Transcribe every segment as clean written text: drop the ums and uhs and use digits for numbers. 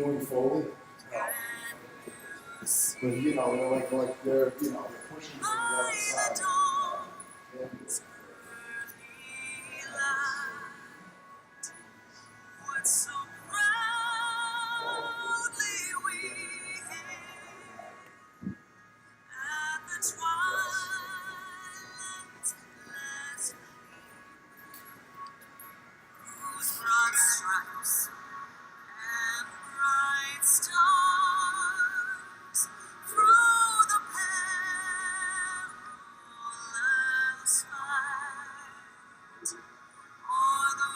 doing forward. But they're like they're pushing things outside. Yeah. So proudly we hailed at the twilight's last gleam, whose broad stripes and bright stars through the perilous fight o'er the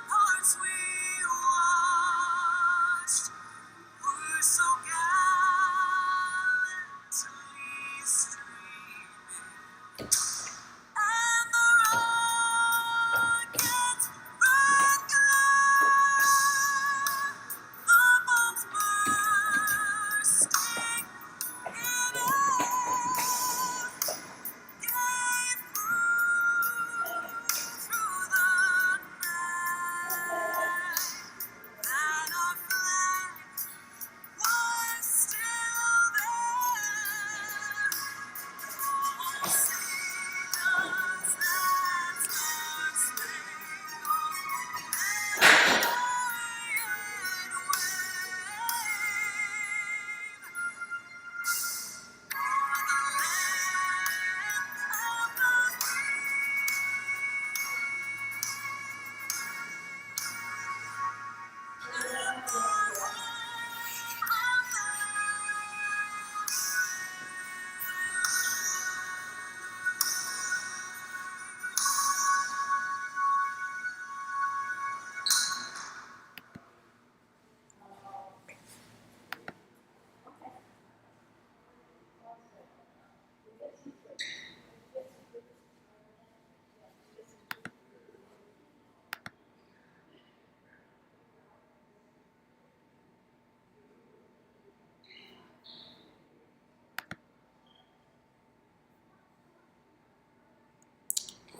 ramparts we watched were so gallantly streaming, and the rocket's red glare, the bombs bursting in air, gave proof through the night that our flag was still there. Oh, sing us that star-spangled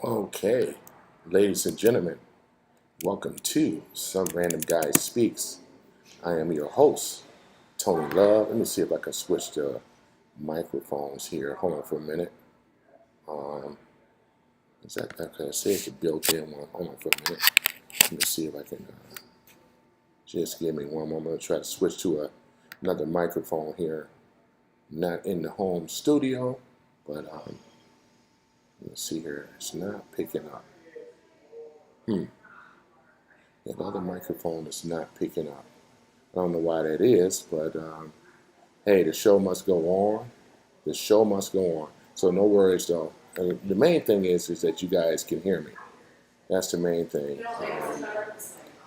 Okay, ladies and gentlemen, welcome to Some Random Guy Speaks. I am your host, Tony Love. Let me see if I can switch the microphones here. Hold on for a minute. Is that okay? I say it's a built-in one. Hold on for a minute. Let me see if I can. Just give me one moment. I'm gonna try to switch to another microphone here. Not in the home studio, but let's see here. It's not picking up. Yeah, the other microphone is not picking up. I don't know why that is, but hey, the show must go on. The show must go on. So no worries though. The main thing is that you guys can hear me. That's the main thing.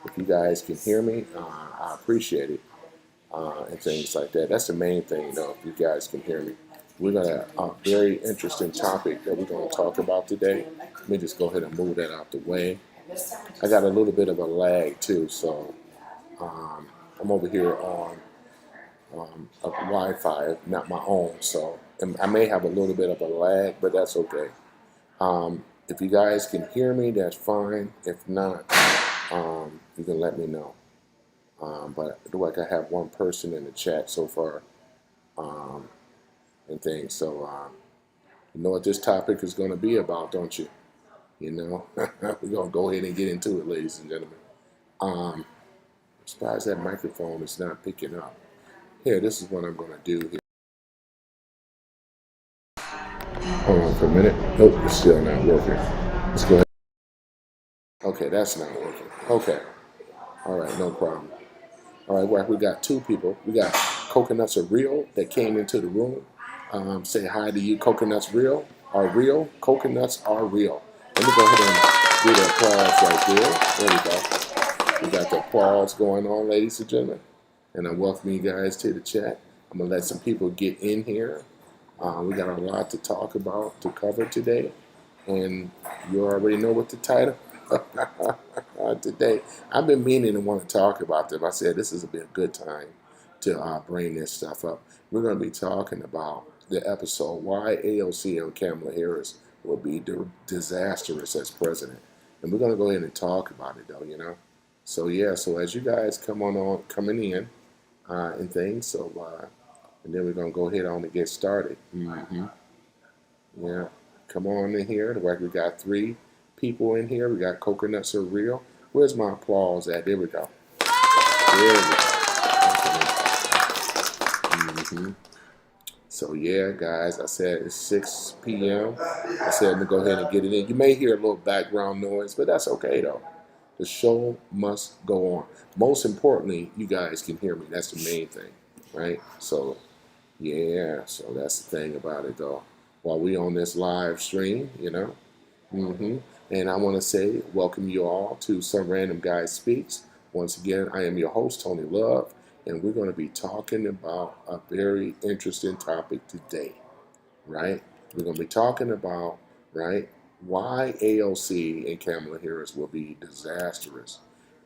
If you guys can hear me, I appreciate it, and things like that. That's the main thing though. If you guys can hear me, we got a very interesting topic that we're going to talk about today. Let me just go ahead and move that out the way. I got a little bit of a lag too, so I'm over here on a Wi-Fi, not my own, so I may have a little bit of a lag, but that's okay. If you guys can hear me, that's fine. If not, you can let me know. But it looks like I have one person in the chat so far, and things. So you know what this topic is going to be about, don't you? You know, we're going to go ahead and get into it, ladies and gentlemen. I'm surprised that microphone is not picking up. Here, this is what I'm going to do here. Hold on for a minute. Nope, it's still not working. Let's go ahead. Okay, that's not working. Okay. All right, no problem. All right, well, we got two people. We got Coconuts Are Real that came into the room. Say hi to you. Coconuts are real. Coconuts are real. Let me go ahead and do the applause right there. There we go. We got the applause going on, ladies and gentlemen. And I welcome you guys to the chat. I'm going to let some people get in here. We got a lot to talk about, to cover today. And you already know what the title today. I've been meaning to want to talk about this. I said this is a good time to bring this stuff up. We're going to be talking about the episode why AOC and Kamala Harris will be disastrous as president, and we're going to go ahead and talk about it though. So yeah, so as you guys coming in and things, and then we're gonna go ahead on and get started. Yeah, come on in here. Like we got 3 people in here. We got coconuts are real. Where's my applause at? There we go. There we go. hmm So yeah, guys, I said it's 6 p.m. I said I'm gonna go ahead and get it in. You may hear a little background noise, but that's okay though. The show must go on. Most importantly, you guys can hear me. That's the main thing, right? So yeah, so that's the thing about it though. While we on this live stream, and I want to say welcome you all to Some Random Guy Speaks. Once again, I am your host, Tony Love, and we're going to be talking about a very interesting topic today, right? We're going to be talking about, right, why AOC and Kamala Harris will be disastrous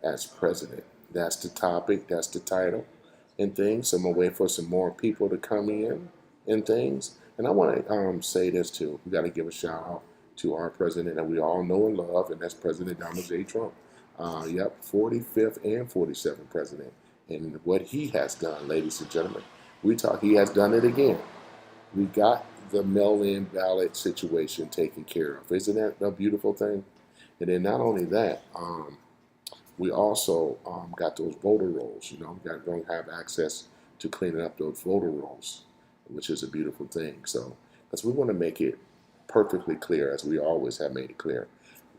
as president. That's the topic, that's the title, and things. So I'm going to wait for some more people to come in and things. And I want to say this too. We got to give a shout out to our president that we all know and love, and that's President Donald J. Trump. Yep, 45th and 47th president. And what he has done, ladies and gentlemen, he has done it again. We got the mail-in ballot situation taken care of. Isn't that a beautiful thing? And then not only that, we also got those voter rolls. We're going to have access to cleaning up those voter rolls, which is a beautiful thing. So, because we want to make it perfectly clear, as we always have made it clear,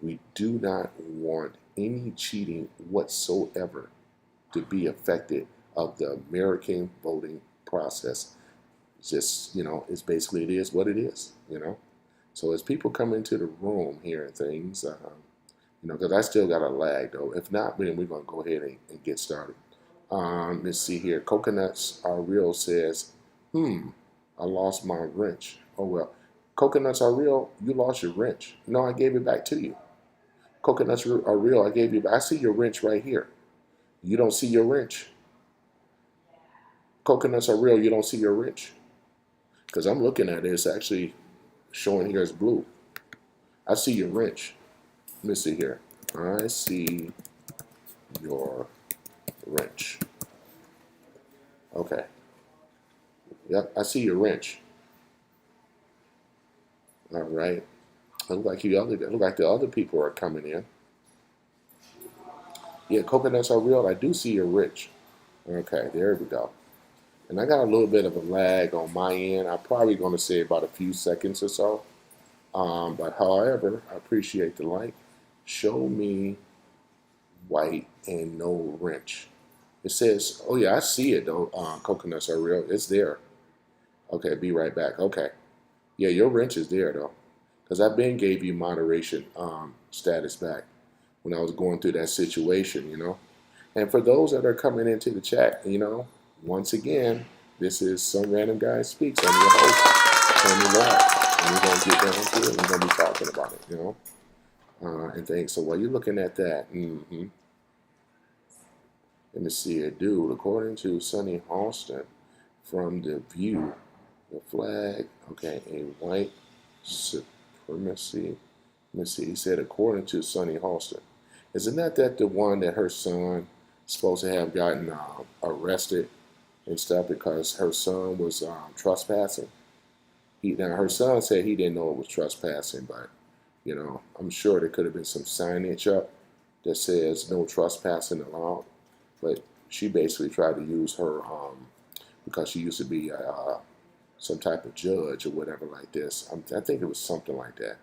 we do not want any cheating whatsoever to be affected of the American voting process. Just, it's basically, it is what it is. So as people come into the room here and things, because I still got a lag though. If not, then we're going to go ahead and get started. Let's see here. Coconuts Are Real says, I lost my wrench. Oh, well. Coconuts are real. You lost your wrench. No, I gave it back to you. Coconuts are real. I gave you. I see your wrench right here. You don't see your wrench. Coconuts are real. You don't see your wrench. Because I'm looking at it. It's actually showing here as blue. I see your wrench. Let me see here. I see your wrench. Okay. Yep, I see your wrench. All right. Look like the other people are coming in. Yeah, coconuts are real. I do see your wrench. Okay, there we go. And I got a little bit of a lag on my end. I'm probably going to say about a few seconds or so. But however, I appreciate the like. Show me white and no wrench. It says, oh yeah, I see it though. Coconuts are real. It's there. Okay, be right back. Okay. Yeah, your wrench is there though. Because I been gave you moderation status back when I was going through that situation. And for those that are coming into the chat, once again, this is Some Random Guy Speaks. I'm your host, Tony Love. And we're going to get down to it. We're going to be talking about it, and things. So while you're looking at that, let me see it, dude. According to Sonny Halston, from The View, the flag, okay, a white supremacy. Let me see. He said, according to Sonny Halston, isn't that the one that her son is supposed to have gotten arrested and stuff because her son was trespassing? Now her son said he didn't know it was trespassing, but I'm sure there could have been some signage up that says no trespassing allowed. But she basically tried to use her because she used to be some type of judge or whatever like this. I think it was something like that.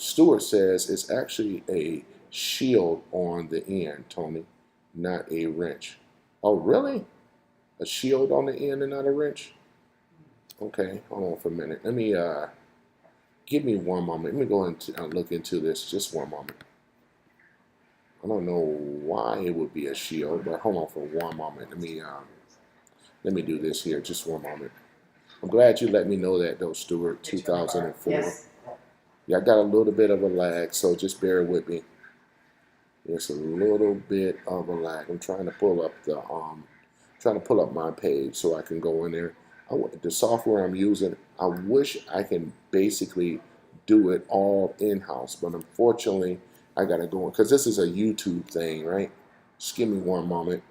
Stewart says it's actually a shield on the end, Tony, not a wrench. Oh, really? A shield on the end and not a wrench? Okay, hold on for a minute. Let me give me one moment. Let me go and look into this. Just one moment. I don't know why it would be a shield, but hold on for one moment. Let me do this here. Just one moment. I'm glad you let me know that though, Stuart. 2004. Yes. Yeah, I got a little bit of a lag, so just bear with me. It's a little bit of a lag. I'm trying to pull up my page so I can go in there. The software I'm using, I wish I can basically do it all in-house, but unfortunately, I got to go in because this is a YouTube thing, right? Just give me one moment.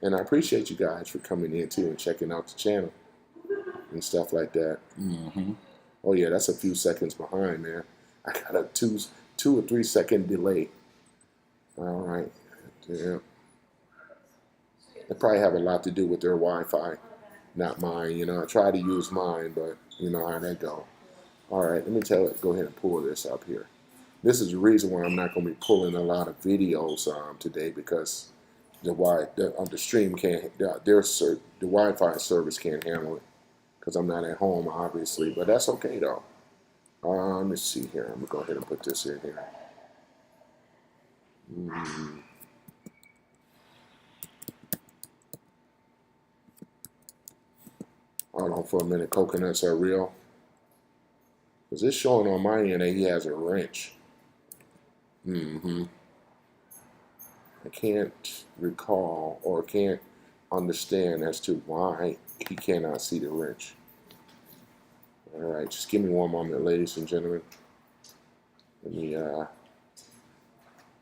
And I appreciate you guys for coming in too and checking out the channel and stuff like that. Oh yeah, that's a few seconds behind, man. I got a two or 3 second delay. All right. Yeah. They probably have a lot to do with their Wi-Fi, not mine. You know, I try to use mine, but you know how that go. All right, let me go ahead and pull this up here. This is the reason why I'm not going to be pulling a lot of videos today, because the stream can't, the Wi-Fi service can't handle it, because I'm not at home, obviously. But that's okay though. Let me see here. I'm gonna go ahead and put this in here. Hold on for a minute. Coconuts are real. Because it's showing on my end that he has a wrench. I can't recall or can't understand as to why he cannot see the wrench. All right, just give me one moment, ladies and gentlemen. Let me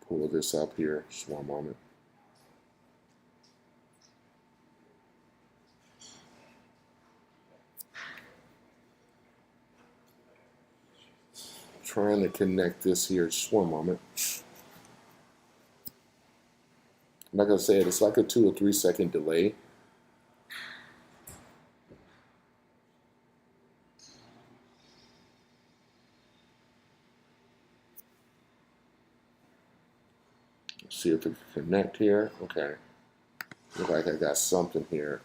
pull this up here. Just one moment. Trying to connect this here. Just one moment. Like I said, it's like a 2 or 3 second delay. Let's see if it can connect here. Okay. Look like I got something here.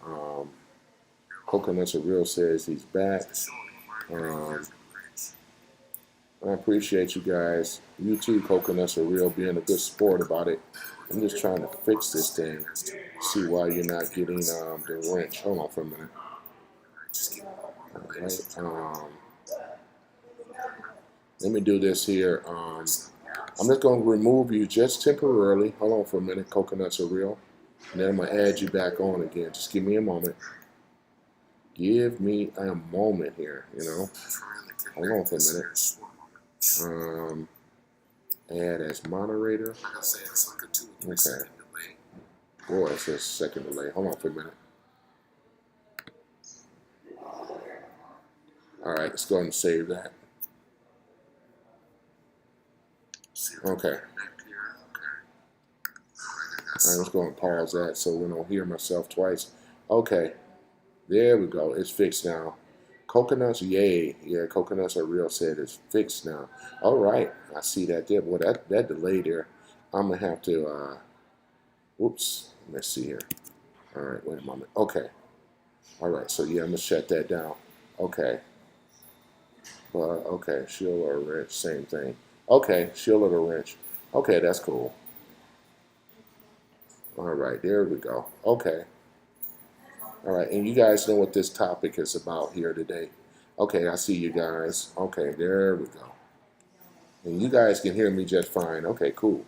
Coconuts are real says he's back. I appreciate you guys. You too, Coconuts are real, being a good sport about it. I'm just trying to fix this thing. See why you're not getting the wrench. Hold on for a minute. All right. Let me do this here. I'm just going to remove you just temporarily. Hold on for a minute. Coconuts are real. And then I'm going to add you back on again. Just give me a moment. Give me a moment here, you know. Hold on for a minute. Add as moderator. Okay. Boy, it's a second delay. Hold on for a minute. All right, let's go ahead and save that. Okay. All right, let's go and pause that so we don't hear myself twice. Okay. There we go. It's fixed now. Coconuts, yay. Yeah, coconuts are real said it's fixed now. All right. I see that there. Boy, that delay there. I'm going to have to, whoops. Let's see here. All right, wait a moment. Okay. All right, so yeah, I'm going to shut that down. Okay. But, okay, shield or wrench, same thing. Okay, shield or wrench. Okay, that's cool. All right, there we go. Okay. All right, and you guys know what this topic is about here today. Okay, I see you guys. Okay, there we go. And you guys can hear me just fine. Okay, cool.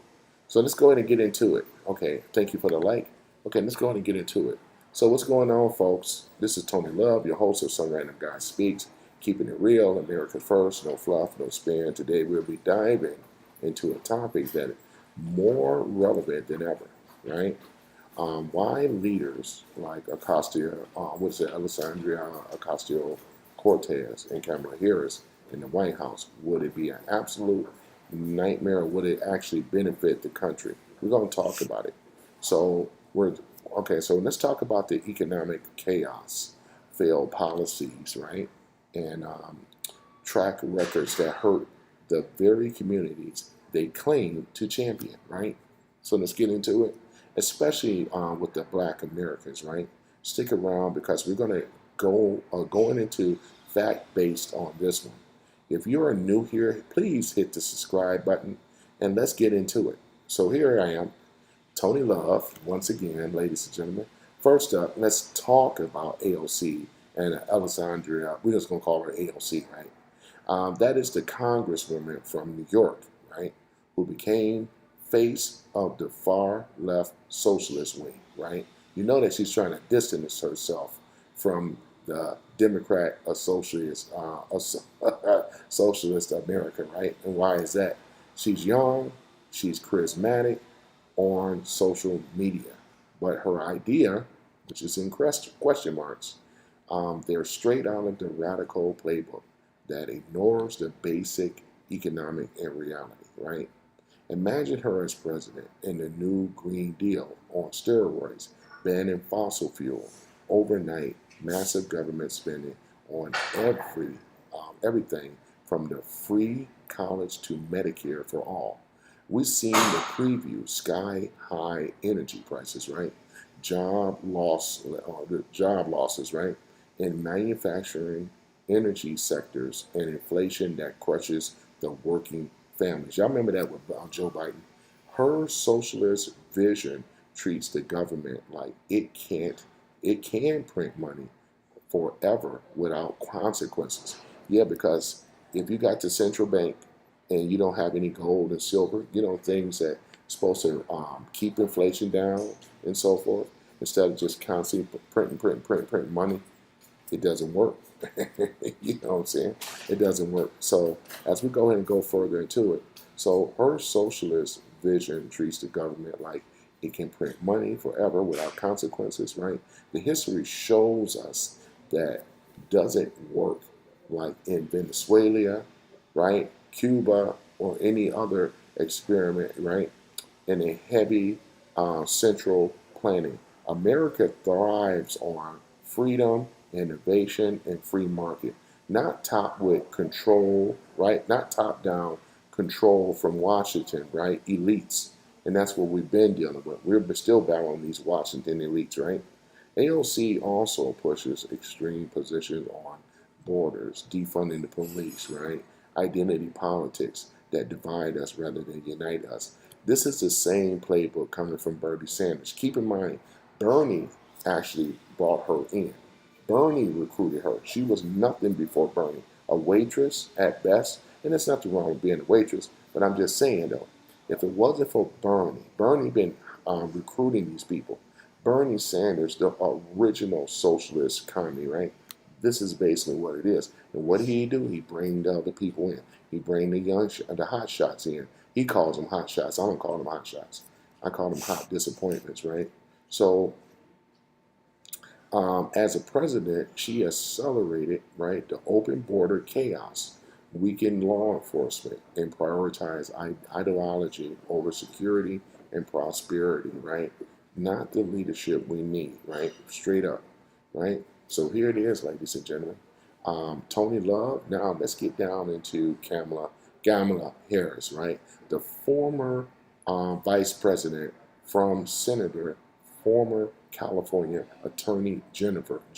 So let's go ahead and get into it. Okay, thank you for the like. Okay, let's go ahead and get into it. So what's going on, folks? This is Tony Love, your host of Some Random Guy Speaks, keeping it real, America first, no fluff, no spin. Today we'll be diving into a topic that is more relevant than ever, right? Why leaders like Alexandria Ocasio-Cortez and Kamala Harris in the White House, would it be an absolute nightmare, or would it actually benefit the country? We're going to talk about it. So so let's talk about the economic chaos, failed policies, right? And track records that hurt the very communities they claim to champion, right? So let's get into it. Especially with the Black Americans, right? Stick around, because we're going to going into fact based on this one. If you're new here, please hit the subscribe button and let's get into it. So here I am, Tony Love, once again, ladies and gentlemen. First up, let's talk about AOC and Alexandria. We're just going to call her AOC, right? That is the congresswoman from New York, right? Who became face of the far left socialist wing, right? You know that she's trying to distance herself from the Democrat or socialist America, right? And why is that? She's young, she's charismatic, on social media. But her idea, which is in question marks, they're straight out of the radical playbook that ignores the basic economic and reality, right? Imagine her as president in the new Green Deal on steroids, banning fossil fuel, overnight, massive government spending on everything from the free college to Medicare for all. We've seen the preview, sky high energy prices, right? The job losses, right? In manufacturing, energy sectors, and inflation that crushes the working families. Y'all remember that with Joe Biden? Her socialist vision treats the government like it can print money forever without consequences. Yeah, because if you got the central bank and you don't have any gold and silver, things that supposed to keep inflation down and so forth, instead of just constantly printing money, it doesn't work. You know what I'm saying? It doesn't work. So as we go ahead and go further into it, so her socialist vision treats the government like it can print money forever without consequences, right? The history shows us that doesn't work, like in Venezuela, right? Cuba, or any other experiment, right? In a heavy central planning. America thrives on freedom, innovation, and free market, not top with control, right? Not top down control from Washington, right? Elites. And that's what we've been dealing with. We're still battling these Washington elites, right? AOC also pushes extreme positions on borders, defunding the police, right? Identity politics that divide us rather than unite us. This is the same playbook coming from Bernie Sanders. Keep in mind, Bernie actually brought her in. Bernie recruited her. She was nothing before Bernie. A waitress at best, and there's nothing wrong with being a waitress, but I'm just saying though, if it wasn't for Bernie been recruiting these people. Bernie Sanders, the original socialist commie, right? This is basically what it is. And what did he do? He bring the other people in. He bring the hot shots in. He calls them hot shots. I don't call them hot shots. I call them hot disappointments, right? So as a president, she accelerated, right, the open border chaos, weakened law enforcement, and prioritized ideology over security and prosperity, right? Not the leadership we need, right? Straight up, right? So here it is, ladies and gentlemen. Tony Love. Now let's get down into Kamala Harris, right? The former vice president from Senator, former California Attorney General,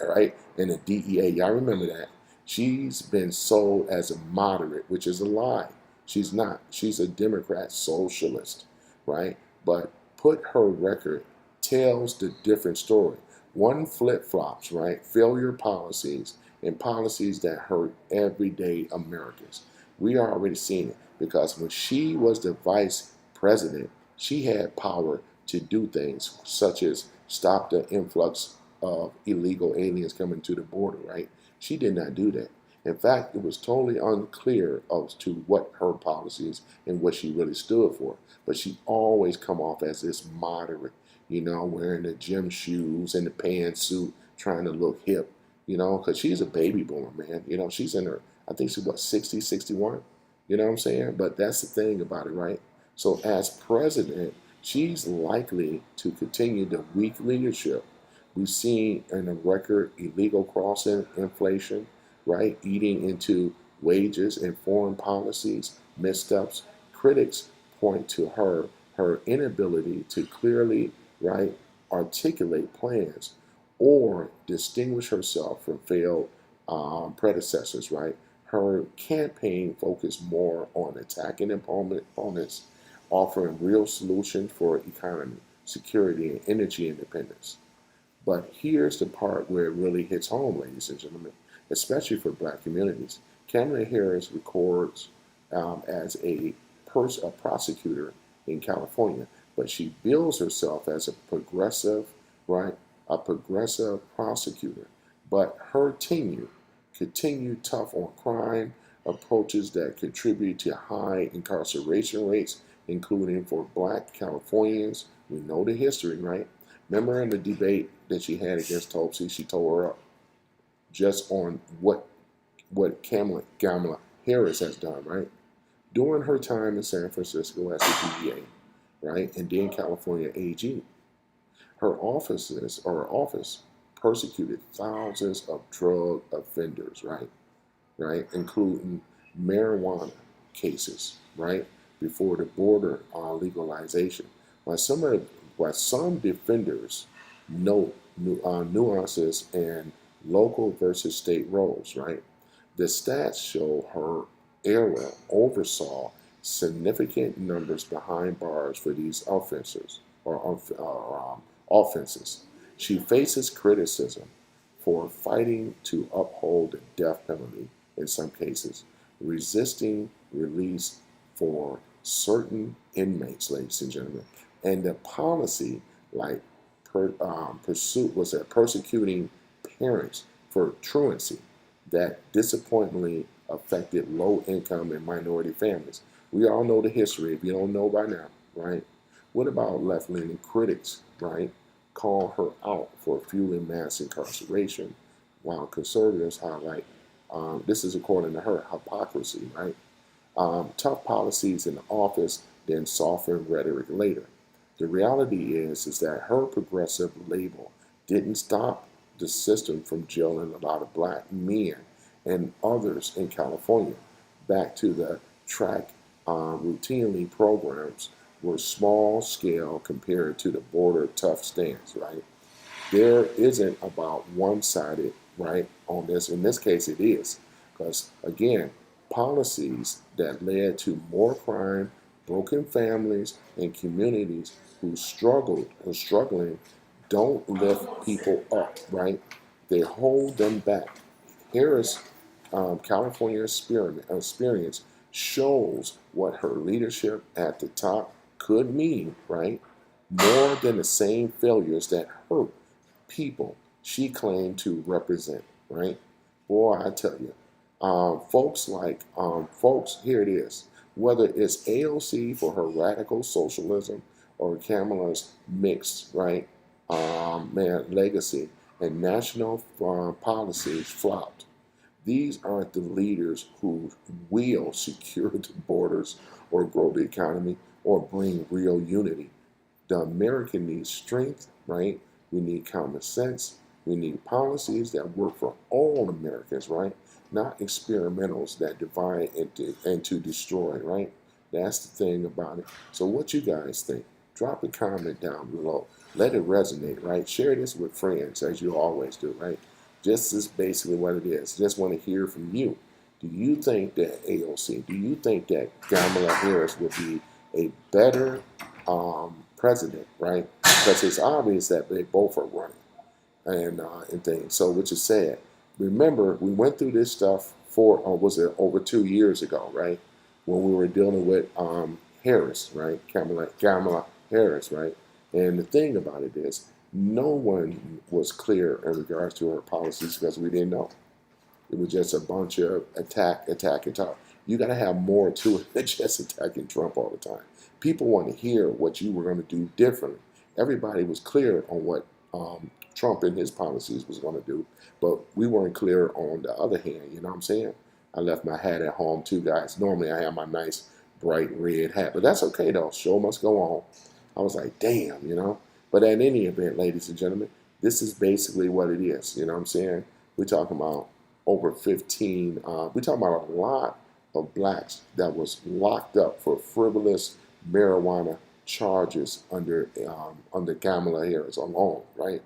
right? And the DEA. Y'all remember that? She's been sold as a moderate, which is a lie. She's not. She's a Democrat socialist, right? But put her record tells the different story. One flip flops, right? Failure policies and policies that hurt everyday Americans. We are already seeing it because when she was the vice president, she had power to do things such as stop the influx of illegal aliens coming to the border, right? She did not do that. In fact, it was totally unclear as to what her policies and what she really stood for. But she always come off as this moderate, wearing the gym shoes and the pantsuit, trying to look hip, because she's a baby boomer, man. She's in her, I think she's what, 60, 61? You know what I'm saying? But that's the thing about it, right? So as president, she's likely to continue the weak leadership. We've seen in the record illegal crossing, inflation, right? Eating into wages and foreign policies, missteps. Critics point to her inability to clearly, right, articulate plans or distinguish herself from failed predecessors, right? Her campaign focused more on attacking opponents, offering real solutions for economy, security, and energy independence. But here's the part where it really hits home, ladies and gentlemen, especially for black communities. Kamala Harris records as a prosecutor in California, but she bills herself as a progressive, right? A progressive prosecutor. But her tenure continued tough on crime, approaches that contribute to high incarceration rates, including for black Californians. We know the history, right? Remember in the debate that she had against AOC, she tore her up just on what Kamala Harris has done, right? During her time in San Francisco as the DA, right, and then California AG, her office persecuted thousands of drug offenders, right, including marijuana cases, right, before the border legalization. While some defenders note nuances and local versus state roles, right, the stats show her era oversaw significant numbers behind bars for these offenses. She faces criticism for fighting to uphold the death penalty in some cases, resisting release for certain inmates, ladies and gentlemen, and the policy like persecuting parents for truancy that disappointingly affected low income and minority families. We all know the history. If you don't know by now, right? What about left leaning critics, right? Call her out for fueling mass incarceration, while conservatives highlight, this is according to her, hypocrisy, right? Tough policies in the office, then soften rhetoric later. The reality is that her progressive label didn't stop the system from jailing a lot of black men and others in California. Back to the track routinely programs were small scale compared to the border tough stance, right? There isn't about one-sided, right, on this. In this case, it is. Because, again, policies that led to more crime, broken families, and communities who are struggling, don't lift people up, right? They hold them back. Harris' California experience shows what her leadership at the top could mean, right? More than the same failures that hurt people she claimed to represent, right? Boy, I tell you, folks, here it is. Whether it's AOC for her radical socialism or Kamala's mixed, right, legacy and national policies flopped. These aren't the leaders who will secure the borders or grow the economy or bring real unity. The American needs strength, right? We need common sense. We need policies that work for all Americans, right? Not experimentals that divide and to destroy, right? That's the thing about it. So what you guys think? Drop a comment down below. Let it resonate, right? Share this with friends as you always do, right? Just is basically what it is. Just want to hear from you. Do you think that AOC, do you think that Kamala Harris would be a better president, right? Because it's obvious that they both are running and things. So, which is sad. Remember, we went through this stuff was it over 2 years ago, right? When we were dealing with Harris, right? Kamala Harris, right? And the thing about it is, no one was clear in regards to her policies because we didn't know. It was just a bunch of attack, and talk. You got to have more to it than just attacking Trump all the time. People want to hear what you were going to do differently. Everybody was clear on what Trump and his policies was going to do, but we weren't clear on the other hand. You know what I'm saying? I left my hat at home too, guys. Normally I have my nice bright red hat, but that's okay though. Show must go on. I was like, damn, you know. But at any event, ladies and gentlemen, this is basically what it is. You know what I'm saying? We're talking about over 15. We're talking about a lot of blacks that was locked up for frivolous marijuana charges under Kamala Harris alone, right?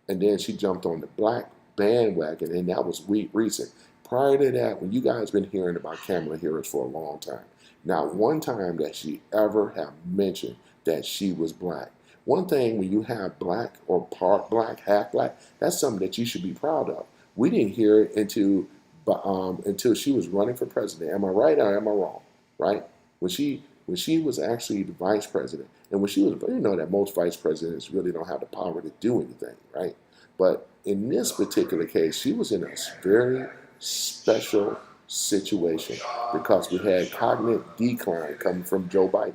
And then she jumped on the black bandwagon, and that was recent. Prior to that, when you guys been hearing about Kamala Harris for a long time, not one time that she ever have mentioned that she was black. One thing when you have black or part black, half black, that's something that you should be proud of. We didn't hear it until she was running for president. Am I right or am I wrong? Right? When she was actually the vice president, and when she was, you know that most vice presidents really don't have the power to do anything, right? But in this particular case, she was in a very special situation because we had cognitive decline coming from Joe Biden.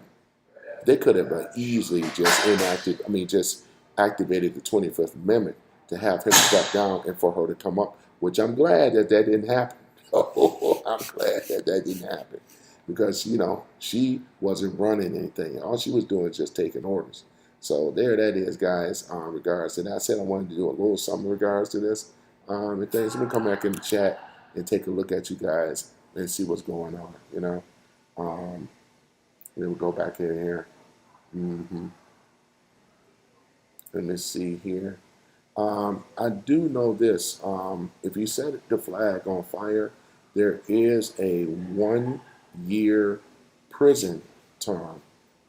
They could have easily just just activated the 25th Amendment to have him step down and for her to come up, which I'm glad that that didn't happen. Oh, I'm glad that that didn't happen because, she wasn't running anything. All she was doing is just taking orders. So there that is, guys, regards to that. I said I wanted to do a little something in regards to this. And things. Let me come back in the chat and take a look at you guys and see what's going on, Um, We'll go back in here. Let me see here. I do know this. If you set the flag on fire, there is a 1 year prison term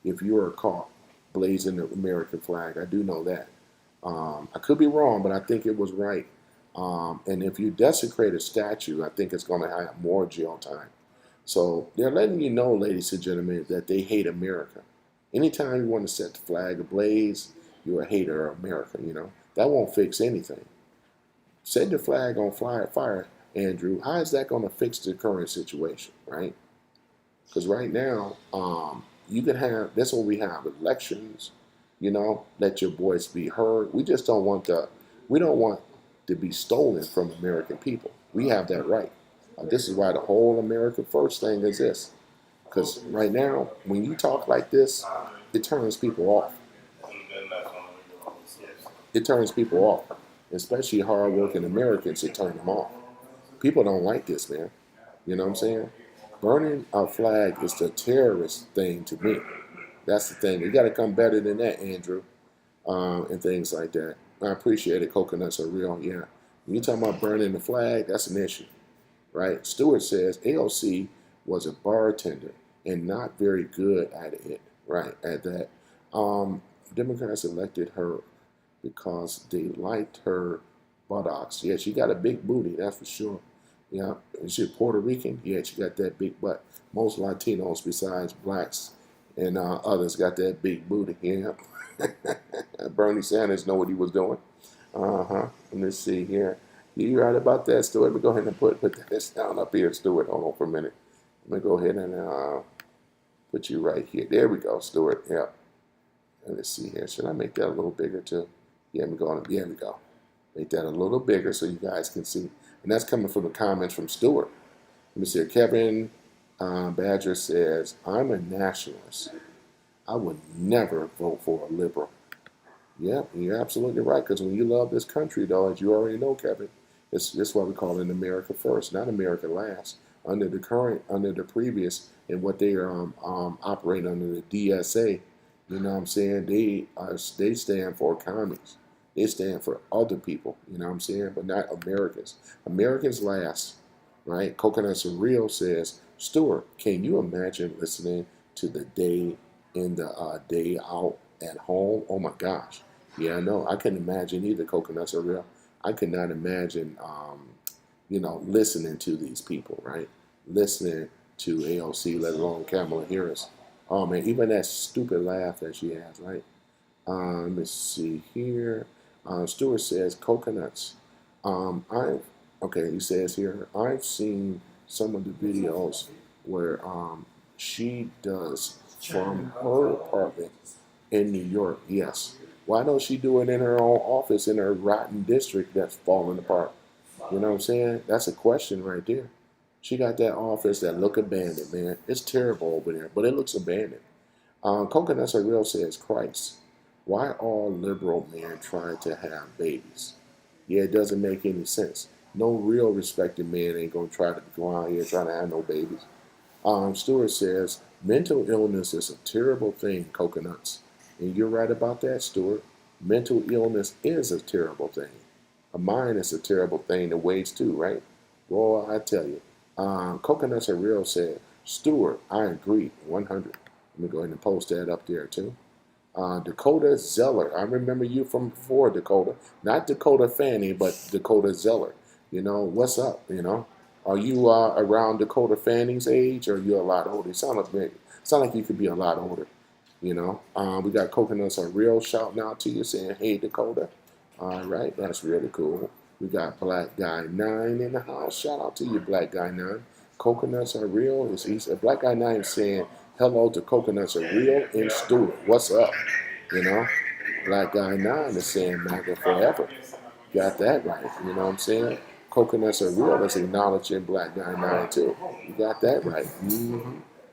if you are caught blazing the American flag. I do know that. I could be wrong, but I think it was right. And if you desecrate a statue, I think it's going to have more jail time. So they're letting you know, ladies and gentlemen, that they hate America. Anytime you want to set the flag ablaze, you're a hater of America. That won't fix anything. Set the flag on fire, Andrew. How is that going to fix the current situation, right? Because right now, you can have, that's what we have, elections, let your voice be heard. We just don't want to be stolen from American people. We have that right. This is why the whole America First thing is this. Because right now, when you talk like this, it turns people off. It turns people off. Especially hardworking Americans, it turns them off. People don't like this, man. You know what I'm saying? Burning a flag is the terrorist thing to me. That's the thing. You got to come better than that, Andrew, and things like that. I appreciate it. Coconuts are real. Yeah. When you're talking about burning the flag, that's an issue, right? Stewart says AOC was a bartender and not very good at it, right? At that. Democrats elected her because they liked her buttocks. Yeah, she got a big booty, that's for sure. Yeah, is she Puerto Rican? Yeah, she got that big butt. Most Latinos, besides blacks and others, got that big booty. Yeah. Bernie Sanders know what he was doing. Let's see here. You right about that, Stuart? Let me go ahead and put this down up here, Stuart. Hold on for a minute. Let me go ahead and put you right here. There we go, Stuart. Yeah. And let's see here. Should I make that a little bigger too? Yeah, there we go. Make that a little bigger so you guys can see. And that's coming from the comments from Stuart. Let me see here. Kevin Badger says, I'm a nationalist. I would never vote for a liberal. Yeah, you're absolutely right. Because when you love this country, though, as you already know, Kevin, that's why we call it America First, not America Last. Under the previous, and what they are operating under the DSA, you know what I'm saying? They stand for commies. They stand for other people, you know what I'm saying? But not Americans. Americans last, right? Coconuts are Real says, Stuart, can you imagine listening to the day in the day out at home? Oh my gosh. Yeah, I know. I couldn't imagine either. Coconuts are Real. I could not imagine, listening to these people, right? Listening to AOC, let alone Kamala Harris. Oh man, even that stupid laugh that she has, right? Let me see here. Stewart says coconuts. He says here, I've seen some of the videos where she does from her apartment in New York. Yes. Why don't she do it in her own office in her rotten district that's falling apart? You know what I'm saying? That's a question right there. She got that office that look abandoned, man. It's terrible over there, but it looks abandoned. Coconuts are Real says, Christ, why all liberal men try to have babies? Yeah, it doesn't make any sense. No real respected man ain't going to try to go out here trying to have no babies. Stewart says, mental illness is a terrible thing, Coconuts. And you're right about that, Stewart. Mental illness is a terrible thing. A mind is a terrible thing to waste too, right? Well, I tell you. Coconuts are Real said, Stewart, I agree, 100. Let me go ahead and post that up there too. Dakota Zeller, I remember you from before, Dakota. Not Dakota Fanning, but Dakota Zeller. What's up, Are you around Dakota Fanning's age, or are you a lot older? You sound like you could be a lot older, We got Coconuts are Real shouting out to you, saying, hey, Dakota. All right, that's really cool. We got Black Guy 9 in the house. Shout out to you, Black Guy 9. Coconuts are real. He's a black guy now is saying hello to coconuts are real in Stewart. What's up? You know, Black Guy 9 is saying MAGA forever. Got that right. You know what I'm saying? Coconuts are real is acknowledging Black Guy 9 too. You got that right.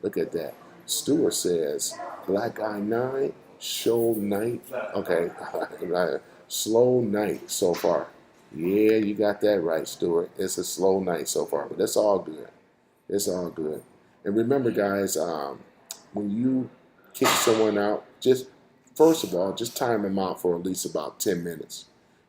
Look at that. Stewart says Black Guy 9, show night. Okay, slow night so far. Yeah, you got that right, Stewart. It's a slow night so far, but it's all good. It's all good. And remember, guys, when you kick someone out, just first of all, just time them out for at least about 10 minutes.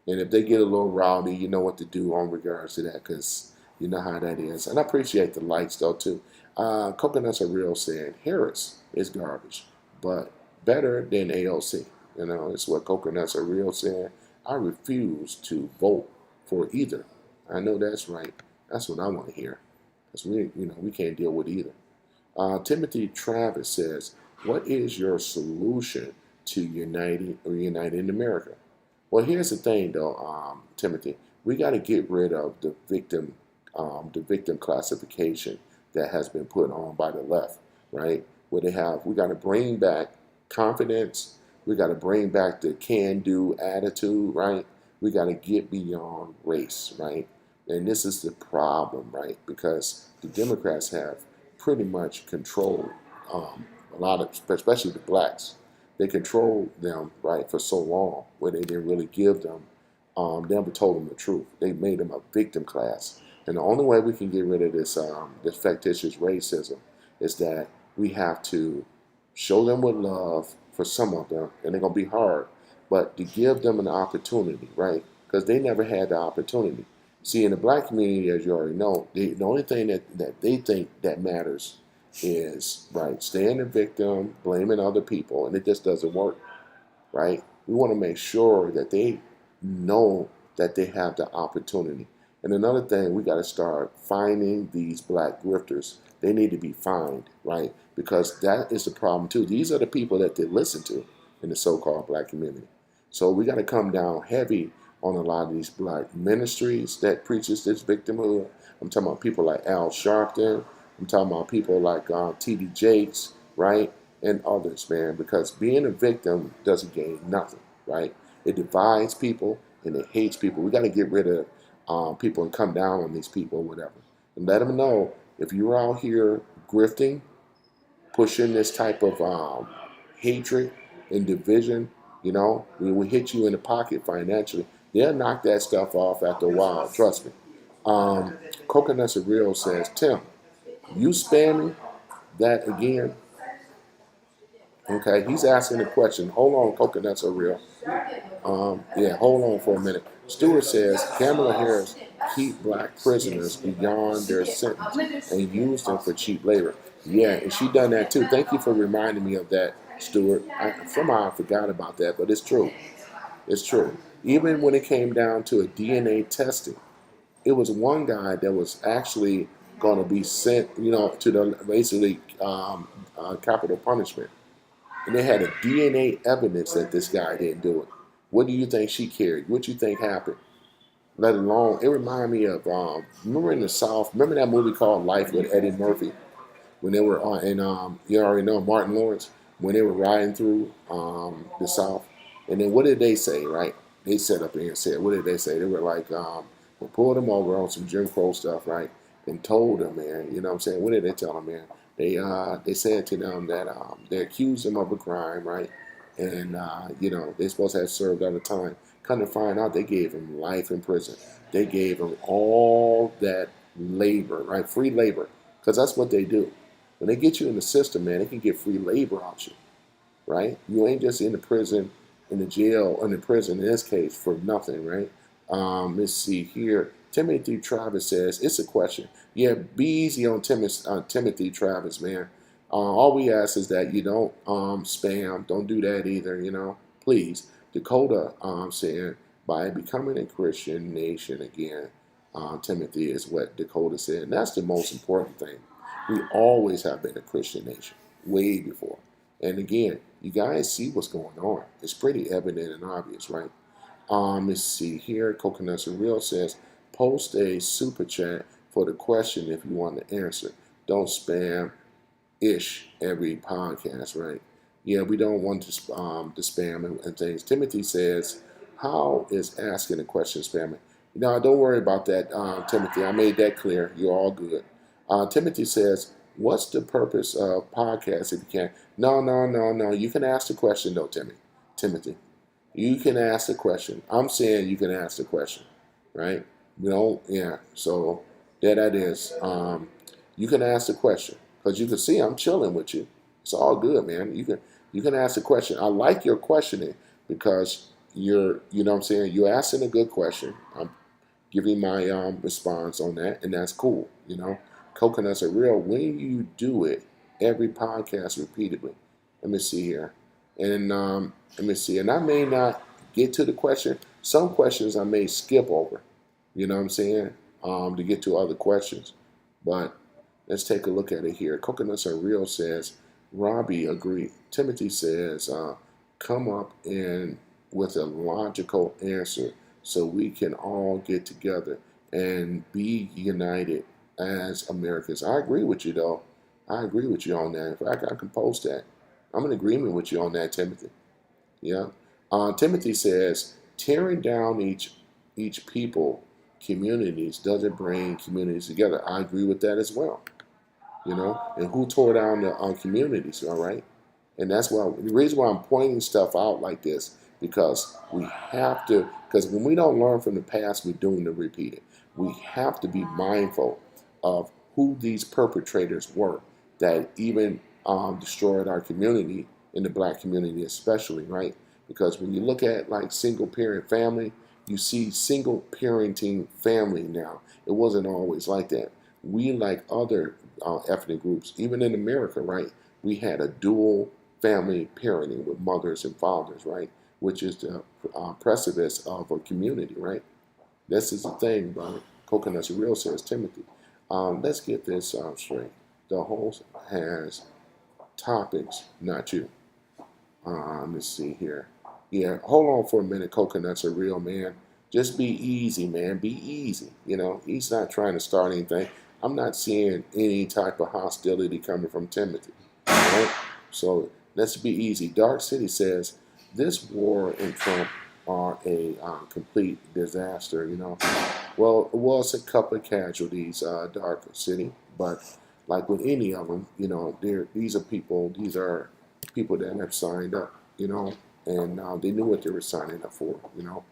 And if they get a little rowdy, you know what to do on regards to that, because you know how that is. And I appreciate the likes, though, too. Coconuts are real saying Harris is garbage, but better than AOC. You know, it's what Coconuts are real saying. I refuse to vote for either. I know that's right. That's what I want to hear. Because we can't deal with either. Timothy Travis says, "What is your solution to uniting America?" Well, here's the thing, though, Timothy. We got to get rid of the victim classification that has been put on by the left, right? We got to bring back confidence. We got to bring back the can-do attitude, right? We got to get beyond race, right? And this is the problem, right? Because the Democrats have pretty much controlled a lot of, especially the blacks. They controlled them, right, for so long where they didn't really give them, they never told them the truth. They made them a victim class. And the only way we can get rid of this factitious racism is that we have to show them with love for some of them, and they're going to be hard, but to give them an opportunity, right? Because they never had the opportunity. See, in the black community, as you already know, the only thing that they think that matters is, right, staying a victim, blaming other people, and it just doesn't work, right? We want to make sure that they know that they have the opportunity. And another thing, we got to start finding these black grifters. They need to be fined, right? Because that is the problem too. These are the people that they listen to in the so-called black community. So we got to come down heavy on a lot of these black ministries that preaches this victimhood. I'm talking about people like Al Sharpton. I'm talking about people like T.D. Jakes, right? And others, man, because being a victim doesn't gain nothing, right? It divides people and it hates people. We got to get rid of people and come down on these people or whatever. And let them know if you're out here grifting, pushing this type of hatred and division, when we hit you in the pocket financially, they'll knock that stuff off after a while, trust me. Coconuts are real says, Tim, you spamming that again? Okay, he's asking a question. Hold on, Coconuts are real. Yeah, hold on for a minute. Stewart says Kamala Harris keep black prisoners beyond their sentence and use them for cheap labor. Yeah, and she done that too. Thank you for reminding me of that, Stewart. Somehow I forgot about that, but it's true. It's true. Even when it came down to a DNA testing, it was one guy that was actually going to be sent, to the basically capital punishment. And they had a DNA evidence that this guy didn't do it. What do you think she carried? What do you think happened? Let alone, it reminded me of, remember in the South, remember that movie called Life with Eddie Murphy? When they were you already know, Martin Lawrence, when they were riding through the South. And then what did they say, right? They sat up there and said, what did they say? They were like, they pulled him over on some Jim Crow stuff, right? And told him, man, you know what I'm saying? What did they tell him, man? They said to them that they accused him of a crime, right? And, they're supposed to have served out of time. Come to find out, they gave him life in prison. They gave him all that labor, right? Free labor, because that's what they do. When they get you in the system, man, they can get free labor out you, right? You ain't just in the prison, in the jail, in the prison in this case for nothing, right? Let's see here. Timothy Travis says, it's a question. Yeah, be easy on Timothy Travis, man. All we ask is that you don't spam. Don't do that either, please. Dakota saying, by becoming a Christian nation again, Timothy is what Dakota said. And that's the most important thing. We always have been a Christian nation, way before. And again, you guys see what's going on. It's pretty evident and obvious, right? Let's see here. Coconuts are real says, post a super chat for the question if you want to answer. Don't spam ish every podcast, right? Yeah, we don't want to spam and things. Timothy says, "How is asking a question spamming?" No, don't worry about that, Timothy. I made that clear. You're all good. Timothy says, "What's the purpose of podcasts if you can't?" No, no, no, no. You can ask the question though, Timothy. You can ask the question. I'm saying you can ask the question, right? You know, yeah. So there that is. You can ask the question because you can see I'm chilling with you. It's all good, man. You can ask the question. I like your questioning because you know what I'm saying, you're asking a good question. I'm giving my response on that, and that's cool. You know, coconuts are real when you do it every podcast repeatedly. Let me see here, and let me see, and I may not get to the question. Some questions I may skip over. You know what I'm saying? To get to other questions, but let's take a look at it here. Coconuts are real says Robbie agreed. Timothy says come up and with a logical answer so we can all get together and be united as Americans. I agree with you, though. I agree with you on that. In fact, I can post that. I'm in agreement with you on that, Timothy. Yeah. Timothy says tearing down each people communities doesn't bring communities together. I agree with that as well. You know, and who tore down the communities? All right. And that's why the reason why I'm pointing stuff out like this, because we have to, because when we don't learn from the past, we're doomed to repeat it. We have to be mindful of who these perpetrators were that even destroyed our community, in the black community especially, right? Because when you look at like single parent family, you see single parenting family now. It wasn't always like that. We, like other ethnic groups, even in America, right? We had a dual family parenting with mothers and fathers, right? Which is the precipice of a community, right? This is the thing, brother. Coconuts are real, says Timothy. Let's get this straight. The host has topics, not you. Let me see here. Yeah, hold on for a minute. Coconuts are real, man. Just be easy, man. Be easy. You know, he's not trying to start anything. I'm not seeing any type of hostility coming from Timothy. Right? So let's be easy. Dark City says this war and Trump are a complete disaster. You know, well, it was a couple of casualties, Dark City, but like with any of them, you know, these are people that have signed up. You know, and they knew what they were signing up for. You know,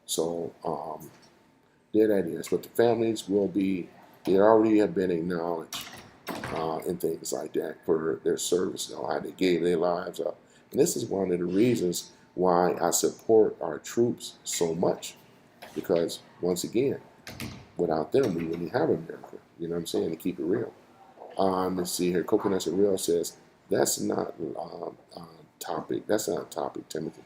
so there that is. But the families will be. They already have been acknowledged and things like that for their service, you know, how they gave their lives up. And this is one of the reasons why I support our troops so much, because once again, without them, we wouldn't have America. You know what I'm saying? To keep it real. Let's see here. Coconuts and Real says that's not topic. That's not a topic, Timothy.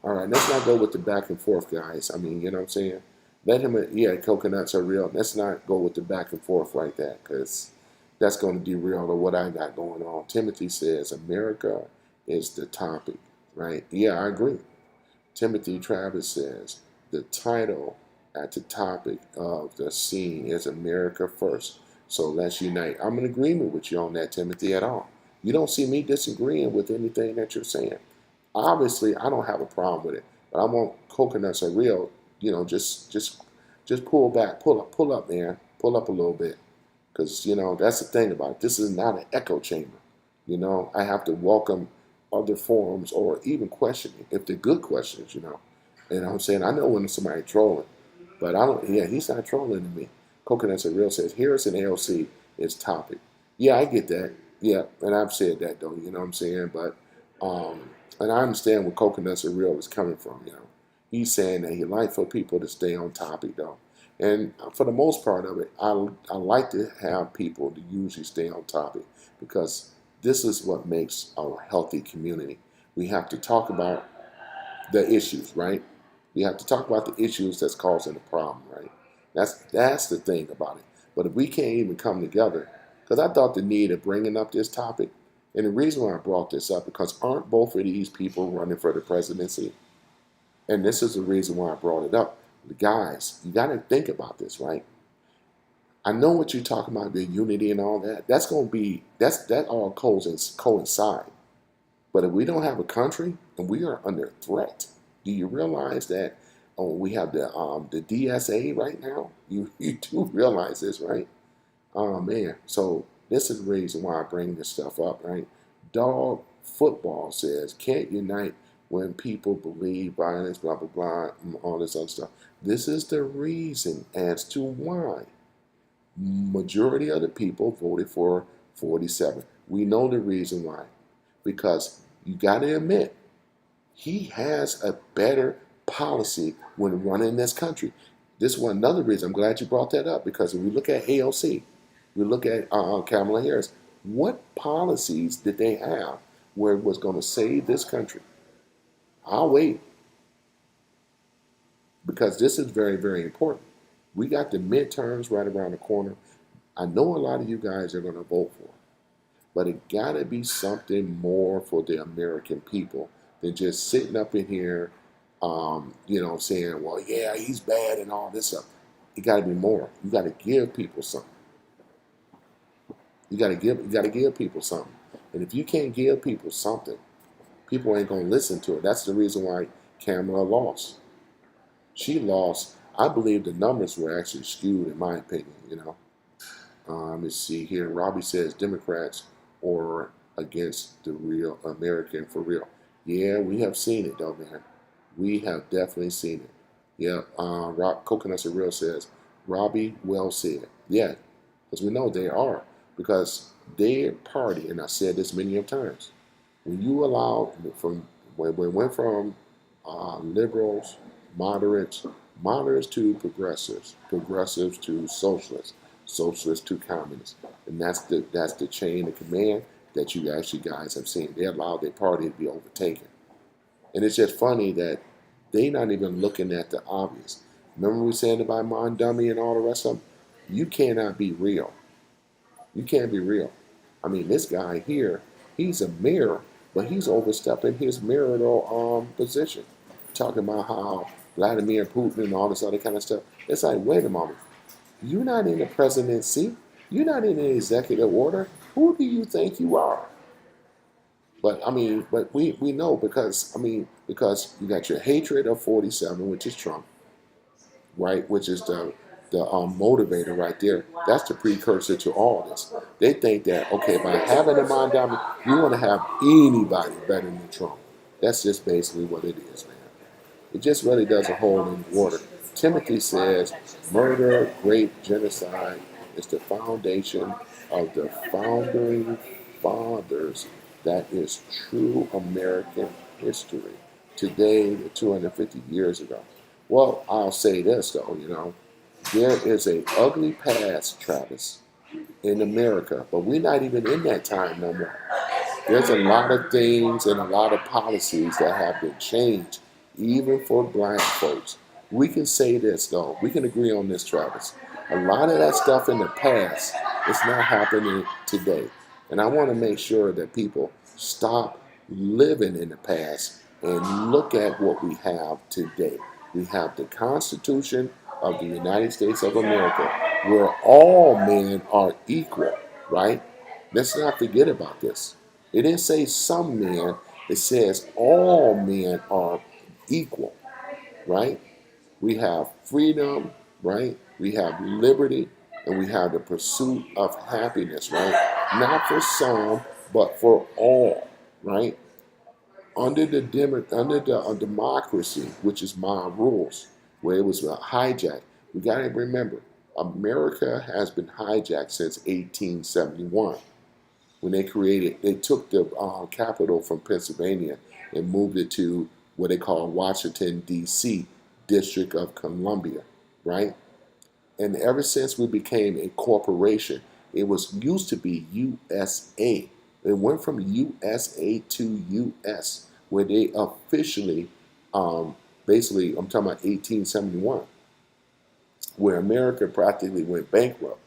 All right, let's not go with the back and forth, guys. I mean, you know what I'm saying? Let him, yeah, coconuts are real. Let's not go with the back and forth like that, because that's going to derail what I got going on. Timothy says America is the topic, right? Yeah, I agree. Timothy Travis says the title at the topic of the scene is America First. So let's unite. I'm in agreement with you on that, Timothy, at all. You don't see me disagreeing with anything that you're saying. Obviously, I don't have a problem with it, but I want coconuts are real. You know, just pull back, pull up, man, pull up a little bit, because you know that's the thing about it. This is not an echo chamber. You know, I have to welcome other forums or even questioning if they're good questions. You know, and I'm saying I know when somebody trolling, but I don't. Yeah, he's not trolling to me. Coconuts are real says here is an AOC is topic. Yeah, I get that. Yeah, and I've said that though. You know what I'm saying, but and I understand where Coconuts are real is coming from. You know, he's saying that he like for people to stay on topic though. And for the most part of it, I like to have people to usually stay on topic, because this is what makes a healthy community. We have to talk about the issues, right? We have to talk about the issues that's causing the problem, right? That's the thing about it. But if we can't even come together, because I thought the need of bringing up this topic, and the reason why I brought this up, because aren't both of these people running for the presidency? And this is the reason why I brought it up. The guys, you got to think about this, right? I know what you're talking about, the unity and all that. That's going to be, that all coincide. But if we don't have a country and we are under threat, do you realize that we have the DSA right now? You do realize this, right? Oh man. So this is the reason why I bring this stuff up, right? Dog football says can't unite when people believe violence, blah blah blah, and all this other stuff. This is the reason as to why majority of the people voted for 47. We know the reason why. Because you got to admit, he has a better policy when running this country. This is another reason. I'm glad you brought that up because if we look at AOC, we look at Kamala Harris, what policies did they have where it was going to save this country? I'll wait because this is very, very important. We got the midterms right around the corner. I know a lot of you guys are going to vote for it, but it got to be something more for the American people than just sitting up in here, saying, well, yeah, he's bad and all this stuff. It got to be more. You got to give people something. You got to give people something. And if you can't give people something, people ain't going to listen to it. That's the reason why Kamala lost. She lost. I believe the numbers were actually skewed, in my opinion. Let's see here. Robbie says Democrats or against the real American for real. Yeah, we have seen it though, man. We have definitely seen it. Yeah, Coconuts are Real says, Robbie, well said. Yeah, because we know they are. Because their party, and I said this many of times, when you allow when we went from liberals, moderates to progressives, progressives to socialists, socialists to communists, and that's the chain of command that you actually guys have seen. They allowed their party to be overtaken, and it's just funny that they not even looking at the obvious. Remember we saying about Mon Dummy and all the rest of them? You cannot be real. You can't be real. I mean, this guy here, he's a mayor, but he's overstepping his mayoral position, talking about how Vladimir Putin and all this other kind of stuff. It's like, wait a moment. You're not in the presidency. You're not in an executive order. Who do you think you are? But I mean, but we know because you got your hatred of 47, which is Trump, right? Which is the motivator right there. That's the precursor to all this. They think that okay, by having a Mondami, you want to have anybody better than Trump. That's just basically what it is, man. It just really doesn't hold any water. Timothy says, murder, rape, genocide is the foundation of the founding fathers. That is true American history. Today, 250 years ago. Well, I'll say this though, there is a ugly past, Travis, in America, but we're not even in that time no more. There's a lot of things and a lot of policies that have been changed, even for black folks. We can say this, though. We can agree on this, Travis. A lot of that stuff in the past is not happening today. And I want to make sure that people stop living in the past and look at what we have today. We have the Constitution of the United States of America, where all men are equal, right? Let's not forget about this. It didn't say some men, it says all men are equal, right? We have freedom, right? We have liberty, and we have the pursuit of happiness, right? Not for some, but for all, right? Under the democracy, which is my rules, where it was hijacked, we got to remember, America has been hijacked since 1871. When they took the capital from Pennsylvania and moved it to what they call Washington, D.C., District of Columbia, right? And ever since we became a corporation, it was used to be USA. It went from USA to US, where they officially, basically, I'm talking about 1871, where America practically went bankrupt,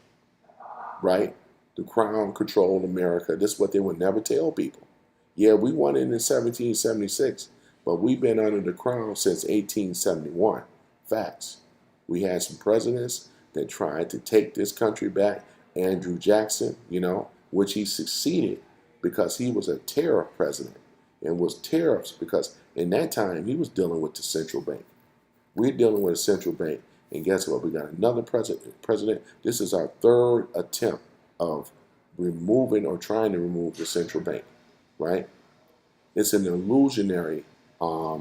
right? The crown controlled America. This is what they would never tell people. Yeah, we won it in 1776, but we've been under the crown since 1871. Facts. We had some presidents, that tried to take this country back, Andrew Jackson, which he succeeded because he was a tariff president and was tariffs because in that time he was dealing with the central bank. We're dealing with a central bank. And guess what? We got another president. This is our third attempt of removing or trying to remove the central bank, right? It's an illusionary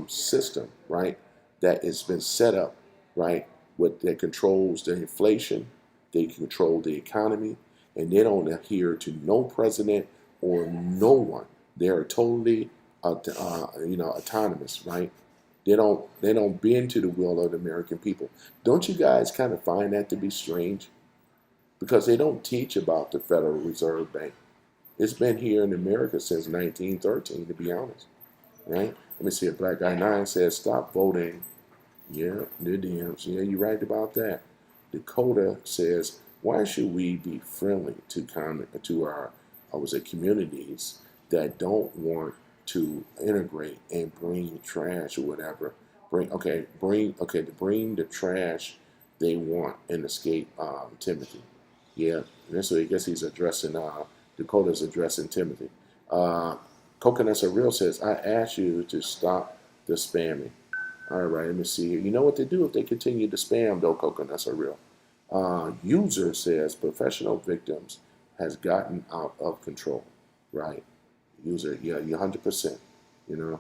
system, right, that has been set up, right, that controls the inflation, they control the economy, and they don't adhere to no president or no one. They are totally, autonomous, right? They don't bend to the will of the American people. Don't you guys kind of find that to be strange? Because they don't teach about the Federal Reserve Bank. It's been here in America since 1913, to be honest, right? Let me see. A Black Guy 9 says, stop voting. Yeah, the DMs. Yeah, you're right about that. Dakota says, why should we be friendly to our, communities that don't want to integrate and bring trash or whatever? Bring the trash they want and escape Timothy. Yeah, and so I guess he's addressing, Dakota's addressing Timothy. Coconuts Are Real says, I ask you to stop the spamming. All right, let me see here. You know what to do if they continue to spam, though, Coconuts Are Real. User says, professional victims has gotten out of control. Right. User, yeah, you're 100%. Yeah.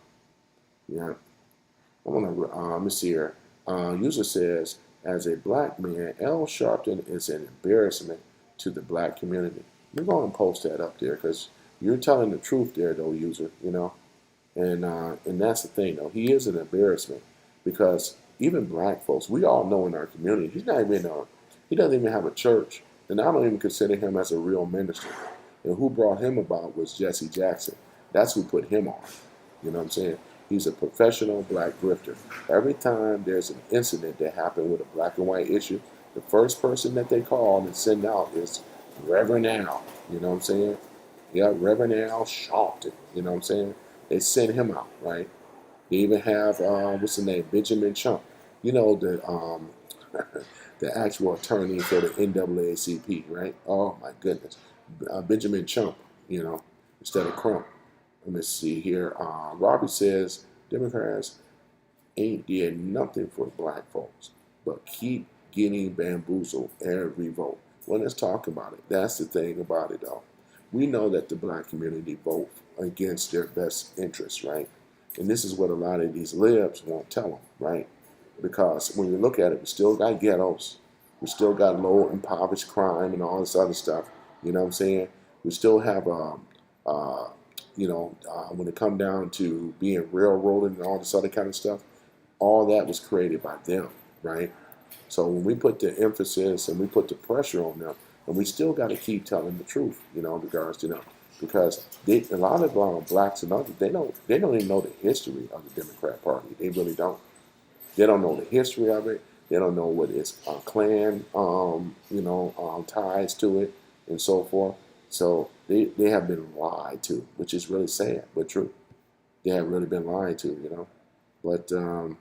I want to, let me see here. User says, as a black man, Al Sharpton is an embarrassment to the black community. We're going to post that up there because you're telling the truth there, though, User, and that's the thing, though. He is an embarrassment because even black folks, we all know in our community, he doesn't even have a church, and I don't even consider him as a real minister. And who brought him about was Jesse Jackson. That's who put him on. You know what I'm saying? He's a professional black grifter. Every time there's an incident that happened with a black and white issue, the first person that they call and send out is Reverend Al. You know what I'm saying? Yeah, Reverend Al Sharpton. You know what I'm saying? They send him out, right? They even have, what's the name? Benjamin Chump. The the actual attorney for the NAACP, right? Oh, my goodness. Benjamin Chump, instead of Crump. Let me see here. Robbie says, Democrats ain't did nothing for black folks, but keep getting bamboozled every vote. Well, let's talk about it. That's the thing about it, though. We know that the black community vote against their best interests, right? And this is what a lot of these libs won't tell them, right? Because when you look at it, we still got ghettos. We still got low impoverished crime and all this other stuff. You know what I'm saying? We still have, when it come down to being railroaded and all this other kind of stuff, all that was created by them, right? So when we put the emphasis and we put the pressure on them, and we still got to keep telling the truth, in regards to them, because a lot of blacks and others, they don't even know the history of the Democrat Party. They really don't. They don't know the history of it. They don't know what its clan, ties to it, and so forth. So they have been lied to, which is really sad, but true. They have really been lied to, But let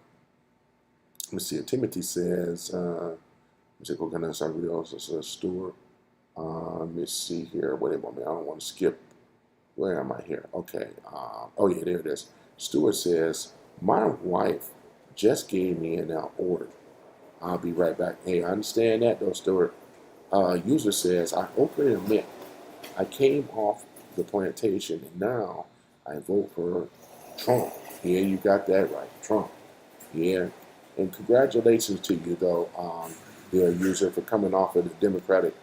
me see. Timothy says, Coconuts Are Real, Stewart. Let me see here. Wait a moment. I don't want to skip. Where am I here? Okay. Oh, yeah, there it is. Stewart says, my wife just gave me an order. I'll be right back. Hey, I understand that, though, Stewart. User says, I openly admit I came off the plantation, and now I vote for Trump. Yeah, you got that right. Trump. Yeah. And congratulations to you, though, dear User, for coming off of the Democratic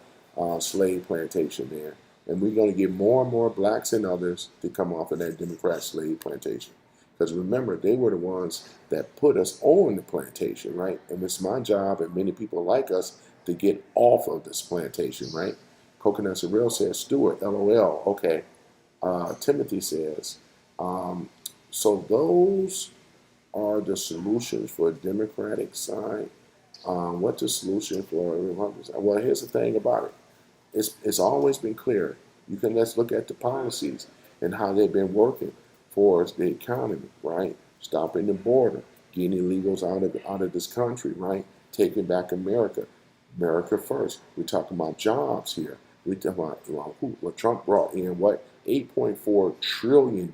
slave plantation there. And we're going to get more and more blacks and others to come off of that Democrat slave plantation. Because remember, they were the ones that put us on the plantation, right? And it's my job and many people like us to get off of this plantation, right? Coconuts Are Real says, Stewart, LOL. Okay. Timothy says, so those are the solutions for a Democratic side. What's the solution for a Republican side? Well, here's the thing about it. It's always been clear. Let's look at the policies and how they've been working for the economy, right? Stopping the border, getting illegals out of this country, right? Taking back America. America first. We're talking about jobs here. We're talking about what Trump brought in, what, $8.4 trillion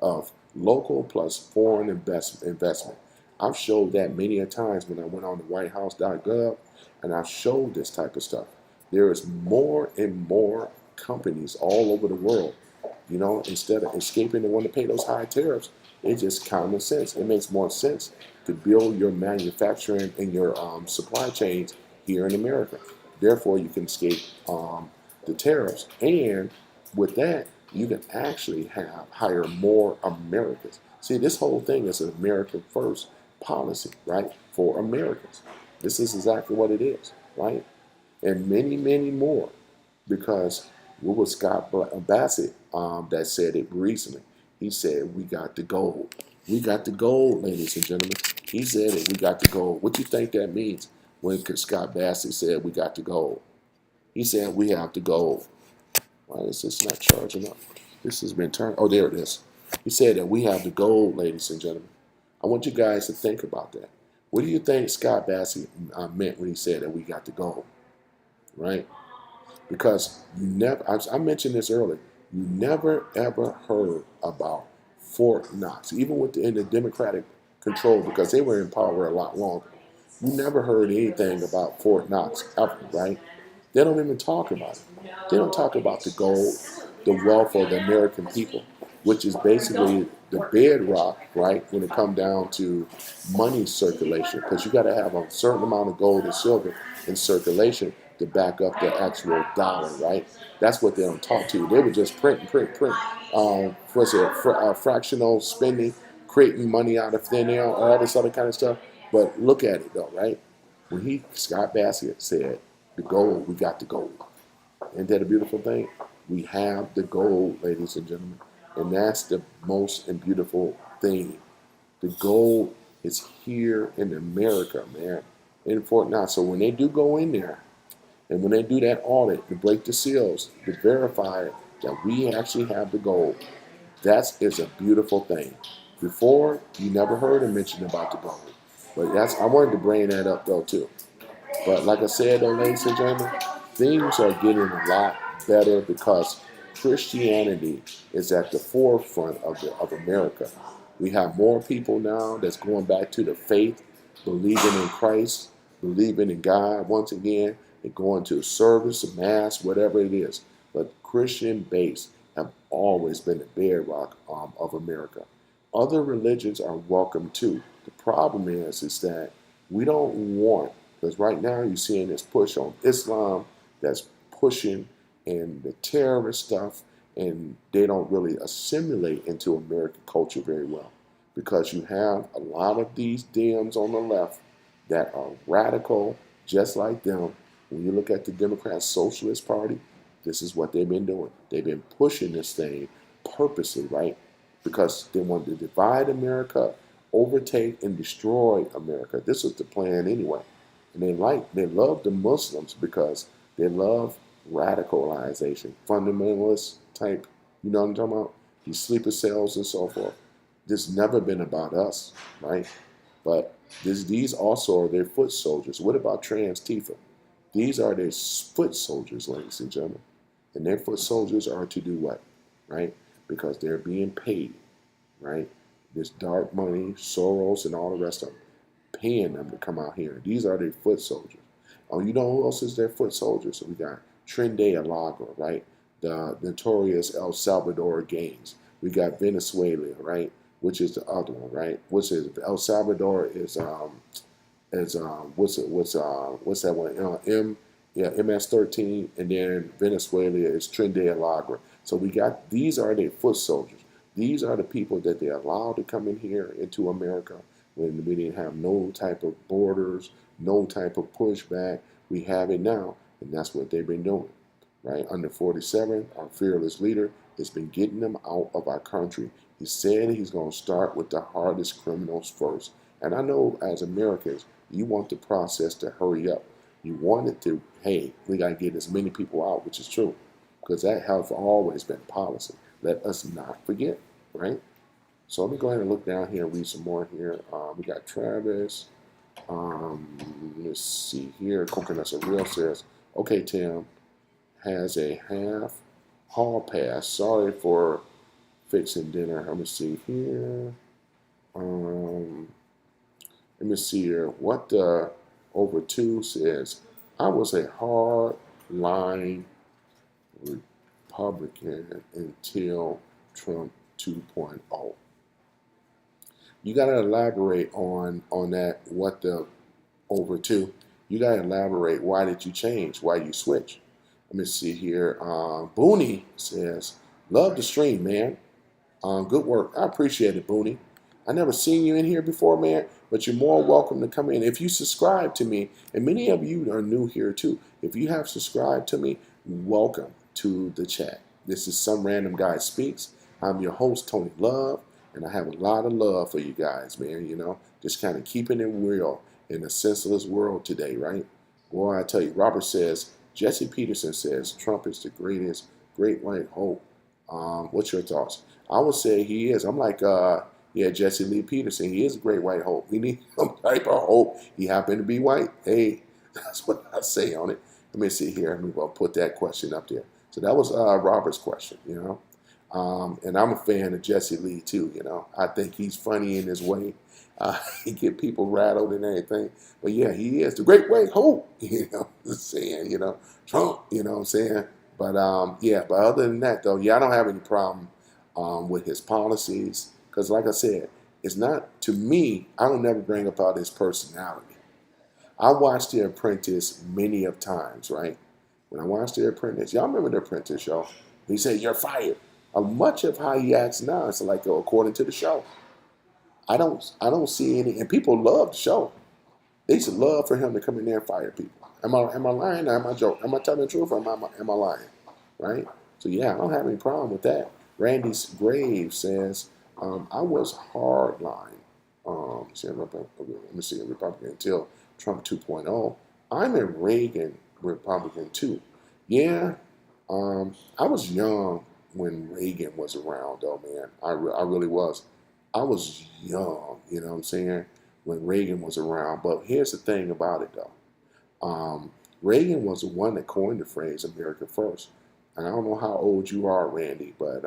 of local plus foreign investment. I've showed that many a times when I went on to whitehouse.gov and I've showed this type of stuff. There is more and more companies all over the world. Instead of escaping to want to pay those high tariffs, it's just common sense. It makes more sense to build your manufacturing and your supply chains here in America. Therefore, you can escape the tariffs. And with that, you can actually hire more Americans. See, this whole thing is an American first policy, right? For Americans. This is exactly what it is, right? And many, many more. Because what was Scott Bassett that said it recently? He said, "We got the gold. We got the gold, ladies and gentlemen." He said it. We got the gold. What do you think that means when Scott Bassett said we got the gold? He said we have the gold. Why is this not charging up? This has been turned. Oh, there it is. He said that we have the gold, ladies and gentlemen. I want you guys to think about that. What do you think Scott Bassett meant when he said that we got the gold? Right? Because you never, I mentioned this earlier, you never ever heard about Fort Knox, even in the Democratic control, because they were in power a lot longer. You never heard anything about Fort Knox ever, right? They don't even talk about it. They don't talk about the gold, the wealth of the American people, which is basically the bedrock, right, when it comes down to money circulation, because you got to have a certain amount of gold and silver in circulation to back up the actual dollar, right? That's what they don't talk to. They would just print and print, print. Fractional spending, creating money out of thin air, all this other kind of stuff. But look at it though, right? When Scott Bassett said, "The gold, we got the gold." Isn't that a beautiful thing? We have the gold, ladies and gentlemen. And that's the most and beautiful thing. The gold is here in America, man, in Fort Knox. So when they do go in there, and when they do that audit to break the seals, to verify that we actually have the gold, that is a beautiful thing. Before, you never heard him mention about the gold. But I wanted to bring that up though too. But like I said, though, ladies and gentlemen, things are getting a lot better because Christianity is at the forefront of America. We have more people now that's going back to the faith, believing in Christ, believing in God once again, and going to service, mass, whatever it is. But Christian base have always been the bedrock of America. Other religions are welcome too. The problem is that we don't want, because right now you're seeing this push on Islam that's pushing and the terrorist stuff, and they don't really assimilate into American culture very well because you have a lot of these Dems on the left that are radical just like them. When you look at the Democrat Socialist Party, this is what they've been doing. They've been pushing this thing purposely, right? Because they want to divide America, overtake and destroy America. This was the plan anyway. And they love the Muslims because they love radicalization, fundamentalist type, you know what I'm talking about? These sleeper cells and so forth. This never been about us, right? But these also are their foot soldiers. What about Trans-Tifa? These are their foot soldiers, ladies and gentlemen. And their foot soldiers are to do what, right? Because they're being paid, right? This dark money, Soros, and all the rest of them, paying them to come out here. These are their foot soldiers. Oh, you know who else is their foot soldiers? So we got Trinidad and Tobago, right? The notorious El Salvador gangs. We got Venezuela, right? Which is the other one, right? Which is El Salvador is what's that one? MS-13, and then Venezuela is Trinidad and Tobago. So these are their foot soldiers. These are the people that they allowed to come in here into America when we didn't have no type of borders, no type of pushback. We have it now, and that's what they've been doing, right? Under 47, our fearless leader has been getting them out of our country. He said he's going to start with the hardest criminals first. And I know as Americans, you want the process to hurry up. You want it to, hey, we got to get as many people out, which is true, because that has always been policy. Let us not forget, right? So let me go ahead and look down here and read some more here. We got Travis. Let's see here. Coconuts are real says, okay, Tim has a half hall pass. Sorry for fixing dinner. Let me see here. Um, Let me see here. What the over two says. I was a hard line Republican until Trump 2.0. You got to elaborate on that. What the over two? You got to elaborate. Why did you change? Why you switch? Let me see here. Booney says, love the stream, man. Good work. I appreciate it, Booney. I never seen you in here before, man, but you're more welcome to come in. If you subscribe to me, and many of you are new here too, if you have subscribed to me, welcome to the chat. This is Some Random Guy Speaks. I'm your host, Tony Love, and I have a lot of love for you guys, man. You know, just kind of keeping it real in a senseless world today, right? Boy, I tell you, Robert says, Jesse Peterson says, Trump is the greatest, great white hope. What's your thoughts? I would say he is. I'm like, yeah, Jesse Lee Peterson. He is a great white hope. We need some type of hope. He happened to be white. Hey, that's what I say on it. Let me see here. Let me put that question up there. So that was Robert's question, you know. And I'm a fan of Jesse Lee too, you know. I think he's funny in his way. He get people rattled and everything. But yeah, he is the great white hope, you know, saying, you know, Trump, you know what I'm saying? But yeah, but other than that though, yeah, I don't have any problem with his policies. Because like I said, it's not, to me, I don't never bring about his personality. I watched The Apprentice many of times, right? When I watched The Apprentice, y'all remember The Apprentice, y'all? He said, you're fired. Much of how he acts now, it's like according to the show. I don't see any, and people love the show. They used to love for him to come in there and fire people. Am I lying or am I joking? Am I telling the truth or am I lying? Right? So yeah, I don't have any problem with that. Randy Graves says, I was hardline. Let me see, Republican until Trump 2.0. I'm a Reagan Republican too. Yeah, I was young when Reagan was around, though, man. I really was. I was young, you know what I'm saying, when Reagan was around. But here's the thing about it, though. Reagan was the one that coined the phrase America First. And I don't know how old you are, Randy, but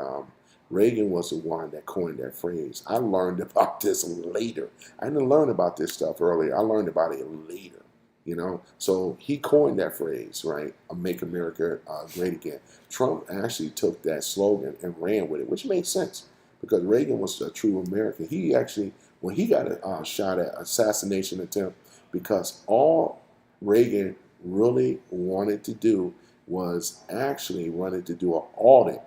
Reagan was the one that coined that phrase. I learned about this later. I didn't learn about this stuff earlier. I learned about it later, you know. So he coined that phrase, right? Make America Great Again. Trump actually took that slogan and ran with it, which makes sense because Reagan was a true American. He actually, when he got a shot at assassination attempt, because all Reagan really wanted to do was actually wanted to do an audit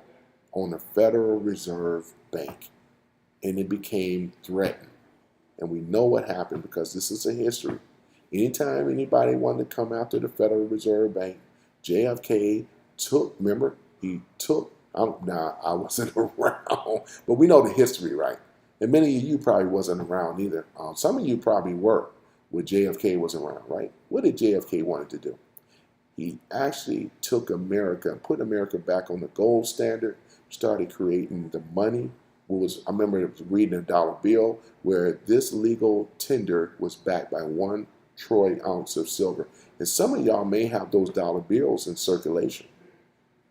on the Federal Reserve Bank, and it became threatened. And we know what happened because this is a history. Anytime anybody wanted to come after the Federal Reserve Bank, JFK took, remember, he took, now I wasn't around, but we know the history, right? And many of you probably wasn't around either. Some of you probably were when JFK was around, right? What did JFK want to do? He actually took America and put America back on the gold standard, started creating the money. I remember reading a dollar bill where this legal tender was backed by 1 troy ounce of silver. And some of y'all may have those dollar bills in circulation.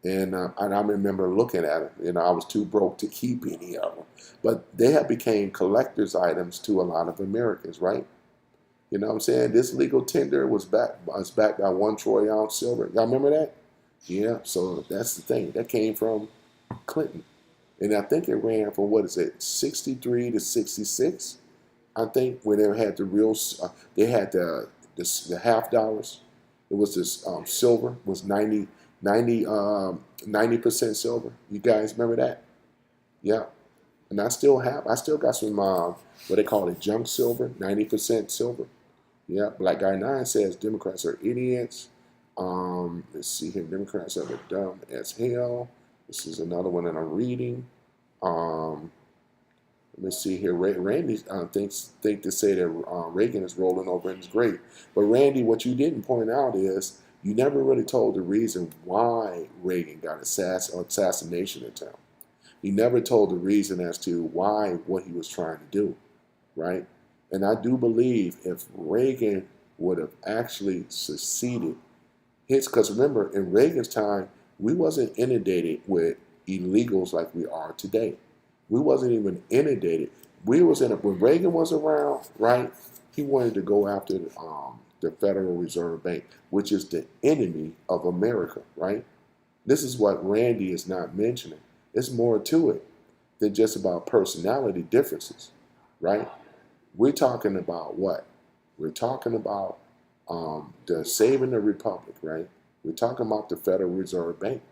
And I remember looking at it, you know, I was too broke to keep any of them. But they have become collector's items to a lot of Americans, right? You know what I'm saying? This legal tender was backed by 1 troy ounce silver. Y'all remember that? Yeah, so that's the thing. That came from Clinton. And I think it ran from, 63 to 66? I think where they had the real, they had the half dollars. It was this silver, was 90% silver. You guys remember that? Yeah. And I still got some, what they call it, junk silver, 90% silver. Yeah, Black Guy 9 says Democrats are idiots. Let's see here. Democrats are dumb as hell. This is another one that I'm reading. Let me see here. Randy think to say that Reagan is rolling over and is great. But Randy, what you didn't point out is you never really told the reason why Reagan got assassination attempt. He never told the reason as to why what he was trying to do, right? And I do believe if Reagan would have actually succeeded, because remember, in Reagan's time, we wasn't inundated with illegals like we are today. We wasn't even inundated. We was in a, when Reagan was around, right? He wanted to go after the Federal Reserve Bank, which is the enemy of America, right? This is what Randy is not mentioning. It's more to it than just about personality differences, right? We're talking about what? We're talking about the saving the republic, right? We're talking about the Federal Reserve Bank.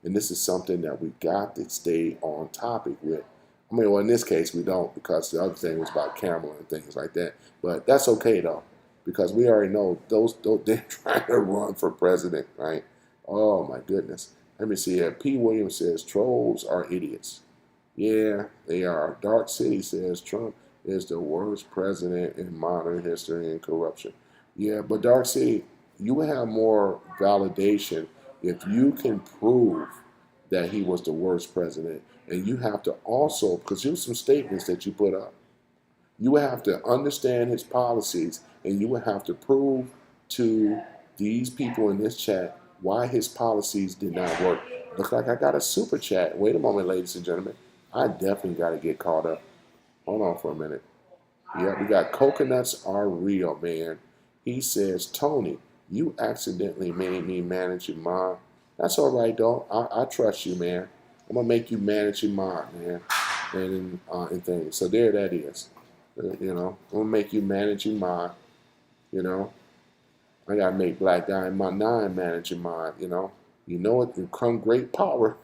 And this is something that we got to stay on topic with. I mean, well, in this case, we don't, because the other thing was about Kamala and things like that. But that's okay, though, because we already know those they're trying to run for president, right? Oh, my goodness. Let me see here. P. Williams says, trolls are idiots. Yeah, they are. Dark City says, Trump is the worst president in modern history in corruption. Yeah, but Dark City, you will have more validation if you can prove that he was the worst president. And you have to also, because here's some statements that you put up. You would have to understand his policies, and you would have to prove to these people in this chat why his policies did not work. Looks like I got a super chat. Wait a moment, ladies and gentlemen. I definitely got to get caught up. Hold on for a minute. Yeah, we got coconuts are real, man. He says, Tony, you accidentally made me manage your mind. That's all right, though. I trust you, man. I'm going to make you manage your mind, man, and things. So there that is. You know, I'm going to make you manage your mind, you know. I got to make Black Guy in my 9 manage your mind, you know. You know it, come great power,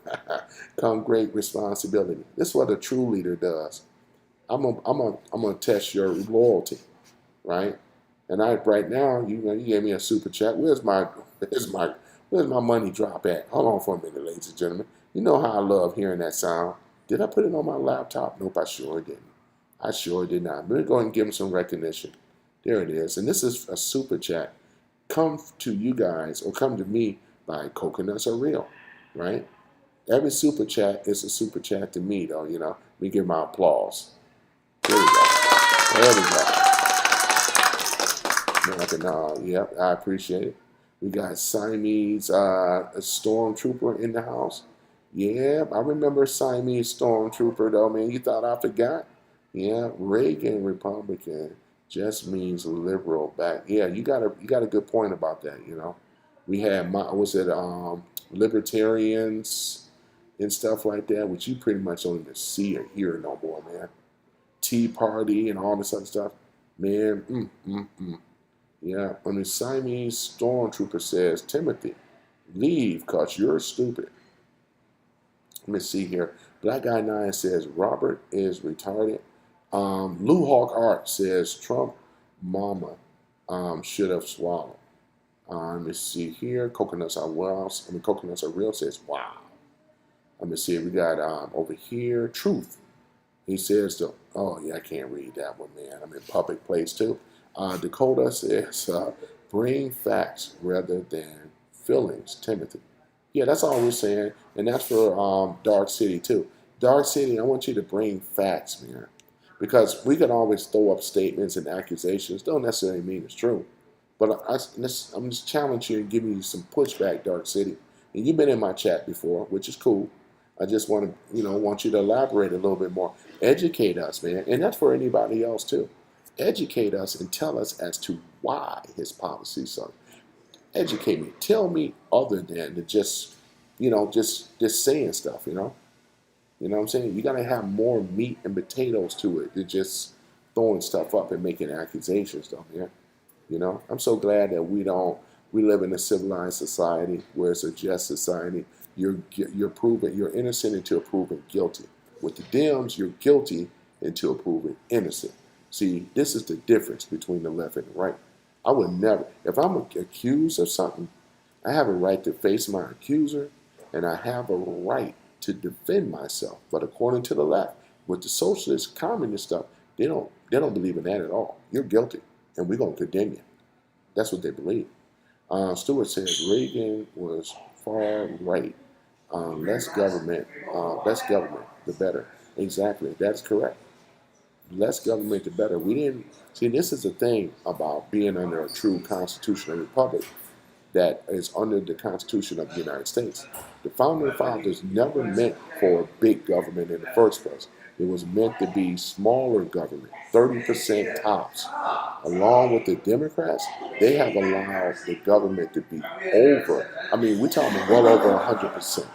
come great responsibility. This is what a true leader does. I'm gonna test your loyalty, right? And right now, you gave me a super chat. Where's my money drop at? Hold on for a minute, ladies and gentlemen. You know how I love hearing that sound. Did I put it on my laptop? Nope, I sure didn't. I sure did not. Let me go ahead and give him some recognition. There it is. And this is a super chat. Come to you guys, or come to me by Coconuts Are Real, right? Every super chat is a super chat to me, though, you know. Let me give my applause. There we go. There we go. Yep, I appreciate it. We got Siamese stormtrooper in the house. Yeah, I remember Siamese stormtrooper, though, man. You thought I forgot? Yeah, Reagan Republican just means liberal back. Yeah, you got a good point about that, you know. We had libertarians and stuff like that, which you pretty much don't even see or hear no more, man. Tea Party and all this other stuff, man. Yeah, and the Siamese stormtrooper says, Timothy, leave cause you're stupid. Let me see here. Black Guy 9 says Robert is retarded. Lou Hawk Art says Trump mama should have swallowed. Let me see here. Coconuts are real says wow. Let me see. We got over here. Truth. He says oh yeah, I can't read that one, man. I'm in public place too. Dakota says bring facts rather than feelings, Timothy. Yeah, that's all we're saying. And that's for Dark City too. Dark City, I want you to bring facts, man. Because we can always throw up statements and accusations. Don't necessarily mean it's true. But I'm just challenging you and giving you some pushback, Dark City. And you've been in my chat before, which is cool. I just want you to elaborate a little bit more. Educate us, man. And that's for anybody else too. Educate us and tell us as to why his policies are. Educate me. Tell me other than to just saying stuff, you know. You know what I'm saying? You got to have more meat and potatoes to it than just throwing stuff up and making accusations, though, man. You know, I'm so glad that we live in a civilized society where it's a just society. You're innocent until proven guilty. With the Dems, you're guilty until proven innocent. See, this is the difference between the left and the right. I would never, if I'm accused of something, I have a right to face my accuser, and I have a right to defend myself. But according to the left, with the socialist, communist stuff, they don't believe in that at all. You're guilty, and we're gonna condemn you. That's what they believe. Stewart says Reagan was far right. Less government, the better. Exactly, that's correct. less government, the better. We didn't see. This is the thing about being under a true constitutional republic that is under the Constitution of the United States. The founding fathers never meant for big government in the first place. It was meant to be smaller government, 30% tops. Along with the Democrats, they have allowed the government to be over. I mean, we're talking well over 100%,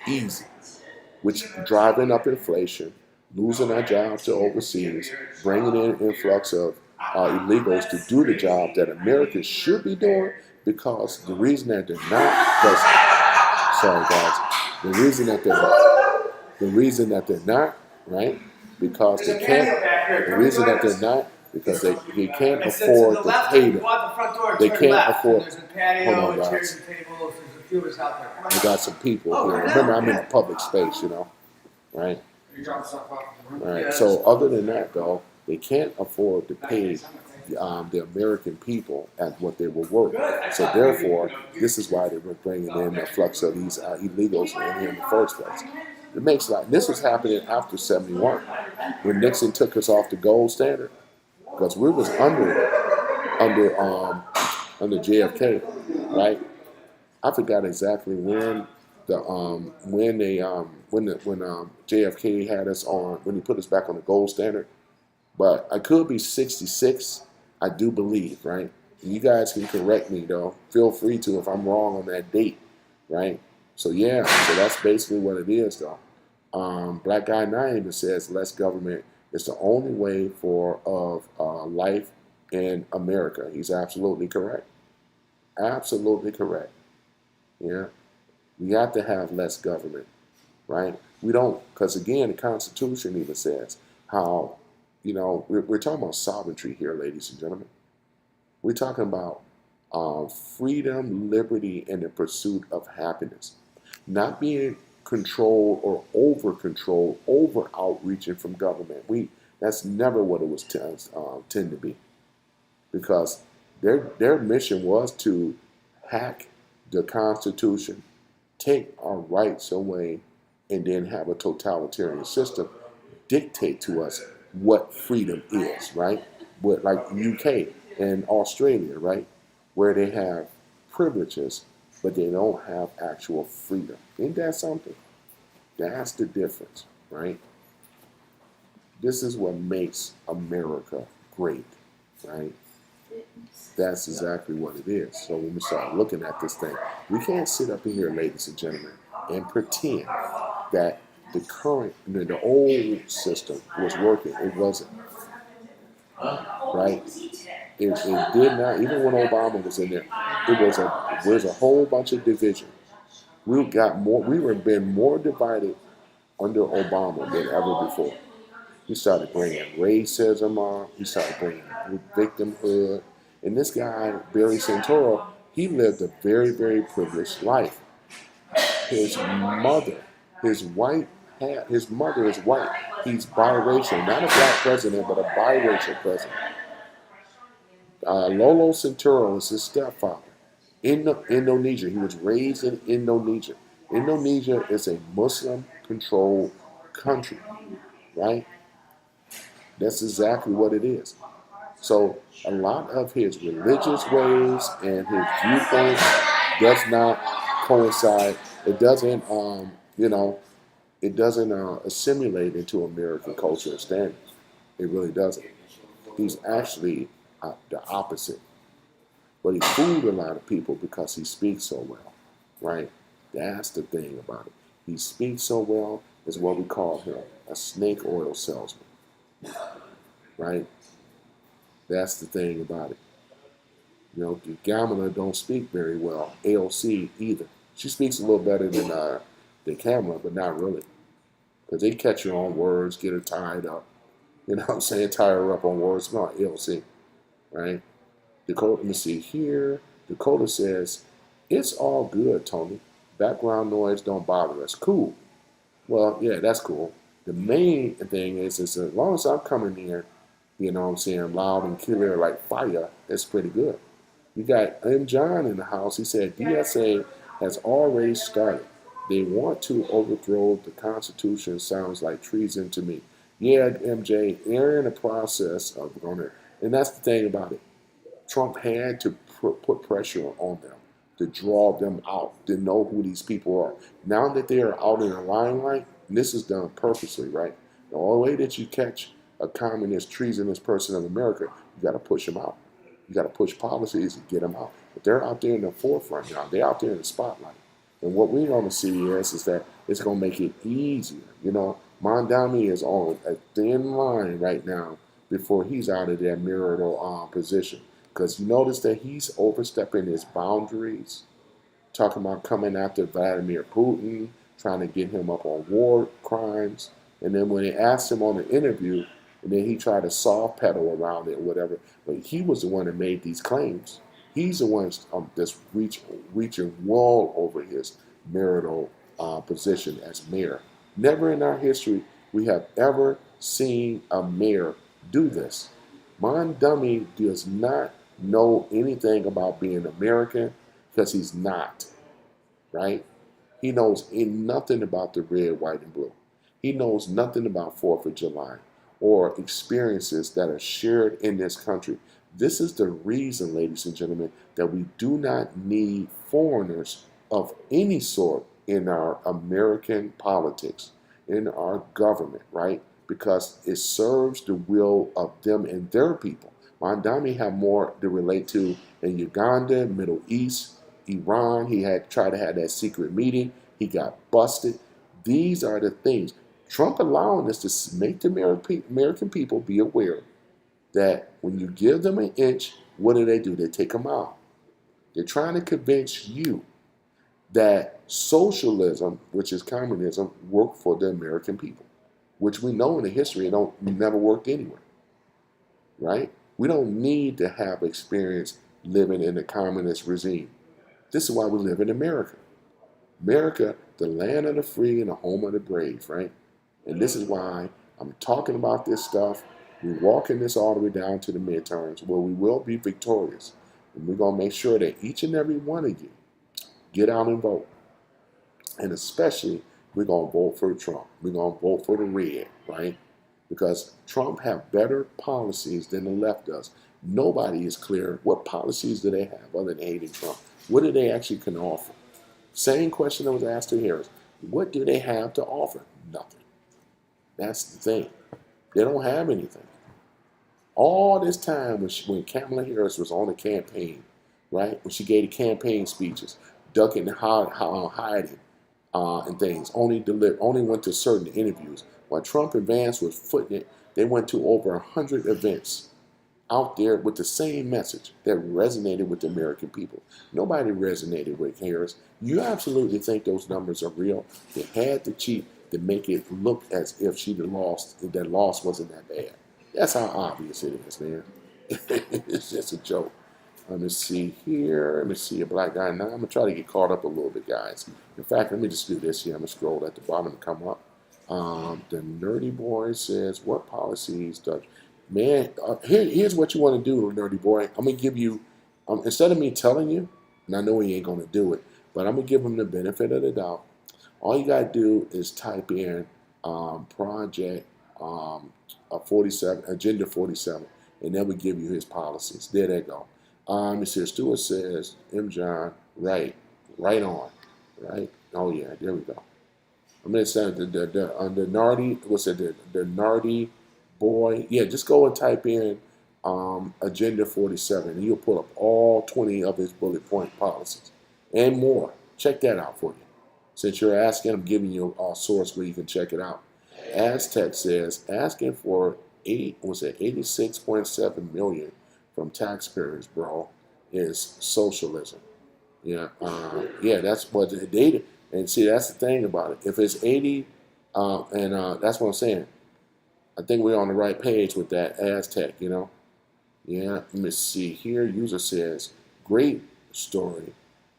easy, which driving up inflation, losing our jobs to overseas, bringing in influx of illegals to do the job that Americans should be doing, because the reason that they're not, because, sorry guys, the reason that they're not, right? Because they can't. The reason that they're not, because they can't afford to pay them. They can't afford. Hold on, guys. I got some people here. Remember, I'm in a public space, you know, right? All right. So other than that, though, they can't afford to pay the American people at what they were worth. So therefore, this is why they were bringing in a flux of these illegals in here in the first place. It makes like this was happening after '71, when Nixon took us off the gold standard, because we was under JFK, right? I forgot exactly when JFK had us on, when he put us back on the gold standard, but I could be 66. I do believe, right? You guys can correct me though. Feel free to if I'm wrong on that date, right? So yeah, so that's basically what it is though. Black Guy 9 even says less government is the only way of life in America. He's absolutely correct. Absolutely correct. Yeah, we have to have less government, right? We don't, because again, the Constitution even says how, you know, we're talking about sovereignty here, ladies and gentlemen. We're talking about freedom, liberty, and the pursuit of happiness, not being controlled or over controlled, over outreaching from government. That's never what it was tend to be, because their mission was to hack the Constitution, take our rights away, and then have a totalitarian system dictate to us what freedom is, right? But like UK and Australia, right? Where they have privileges, but they don't have actual freedom. Ain't that something? That's the difference, right? This is what makes America great, right? That's exactly what it is. So when we start looking at this thing, we can't sit up in here, ladies and gentlemen, and pretend that the old system was working. It wasn't, right? It did not. Even when Obama was in there, there's a whole bunch of division. We were being more divided under Obama than ever before. He started bringing racism on. He started bringing victimhood. And this guy, Barry Santoro, he lived a very, very privileged life. His mother, his mother is white. He's biracial, not a black president, but a biracial president. Lolo Santoro is his stepfather. In Indonesia, he was raised in Indonesia. Indonesia is a Muslim-controlled country, right? That's exactly what it is. So a lot of his religious ways and his viewpoints does not coincide. It doesn't, it doesn't assimilate into American culture and standards. It really doesn't. He's actually the opposite. But he fooled a lot of people because he speaks so well, right? That's the thing about it. He speaks so well is what we call him, a snake oil salesman, right? That's the thing about it. You know, Kamala don't speak very well. AOC either. She speaks a little better than Kamala, but not really. Because they catch her on words, get her tied up. You know what I'm saying? Tie her up on words. No, AOC, right? Dakota, let me see here. Dakota says, it's all good, Tony. Background noise don't bother us. Cool. Well, yeah, that's cool. The main thing is as long as I'm coming here, you know what I'm saying, loud and clear like fire, it's pretty good. You got M. John in the house. He said DSA has already started. They want to overthrow the Constitution. Sounds like treason to me. Yeah, MJ, they're in the process of going to, and that's the thing about it. Trump had to put pressure on them to draw them out, to know who these people are. Now that they are out in the limelight, and this is done purposely, right? The only way that you catch a communist, treasonous person in America, you got to push them out. You got to push policies to get them out. But they're out there in the forefront now. They're out there in the spotlight. And what we're going to see is that it's going to make it easier. You know, Mondami is on a thin line right now before he's out of that marital position. Because you notice that he's overstepping his boundaries, talking about coming after Vladimir Putin, trying to get him up on war crimes. And then when they asked him on the interview, and then he tried to soft pedal around it or whatever, but he was the one that made these claims. He's the one that's reaching well over his marital position as mayor. Never in our history we have ever seen a mayor do this. Mon Dummy does not know anything about being American because he's not, right? He knows nothing about the red, white, and blue. He knows nothing about 4th of July or experiences that are shared in this country. This is the reason, ladies and gentlemen, that we do not need foreigners of any sort in our American politics, in our government, right? Because it serves the will of them and their people. Mondami have more to relate to in Uganda, Middle East, Iran. He had tried to have that secret meeting. He got busted. These are the things. Trump allowing us to make the American people be aware that when you give them an inch, what do? They take a mile. They're trying to convince you that socialism, which is communism, worked for the American people, which we know in the history it never worked anywhere, right? We don't need to have experience living in a communist regime. This is why we live in America. America, the land of the free and the home of the brave, right? And this is why I'm talking about this stuff. We're walking this all the way down to the midterms where we will be victorious. And we're going to make sure that each and every one of you get out and vote. And especially, we're going to vote for Trump. We're going to vote for the red, right? Because Trump have better policies than the left does. Nobody is clear what policies do they have other than hating Trump. What do they actually can offer? Same question that was asked to Harris. What do they have to offer? Nothing. That's the thing. They don't have anything. All this time when Kamala Harris was on the campaign, right, when she gave the campaign speeches, ducking and hiding and things, only went to certain interviews. While Trump and Vance was footing it, they went to over 100 events out there with the same message that resonated with the American people. Nobody resonated with Harris. You absolutely think those numbers are real? They had to cheat to make it look as if she lost, that loss wasn't that bad. That's how obvious it is, man. It's just a joke. Let me see here. Let me see a black guy. Now I'm going to try to get caught up a little bit, guys. In fact, let me just do this here. I'm going to scroll at the bottom and come up. The nerdy boy says, what policies does... Man, here's what you want to do, nerdy boy. I'm going to give you, instead of me telling you, and I know he ain't going to do it, but I'm going to give him the benefit of the doubt. All you got to do is type in project 47, Agenda 47, and that would give you his policies. There they go. Mr. Stewart says, M. John, right on, right? Oh, yeah, there we go. I'm going to say the Nardi, what's it, the Nardi boy. Yeah, just go and type in Agenda 47, and you'll pull up all 20 of his bullet point policies and more. Check that out for you. Since you're asking, I'm giving you a source where you can check it out. Aztec says asking for 86.7 million from taxpayers, bro, is socialism. Yeah, that's what they did. And see, that's the thing about it. If it's 80, that's what I'm saying. I think we're on the right page with that Aztec, you know. Yeah, let me see here. User says, great story.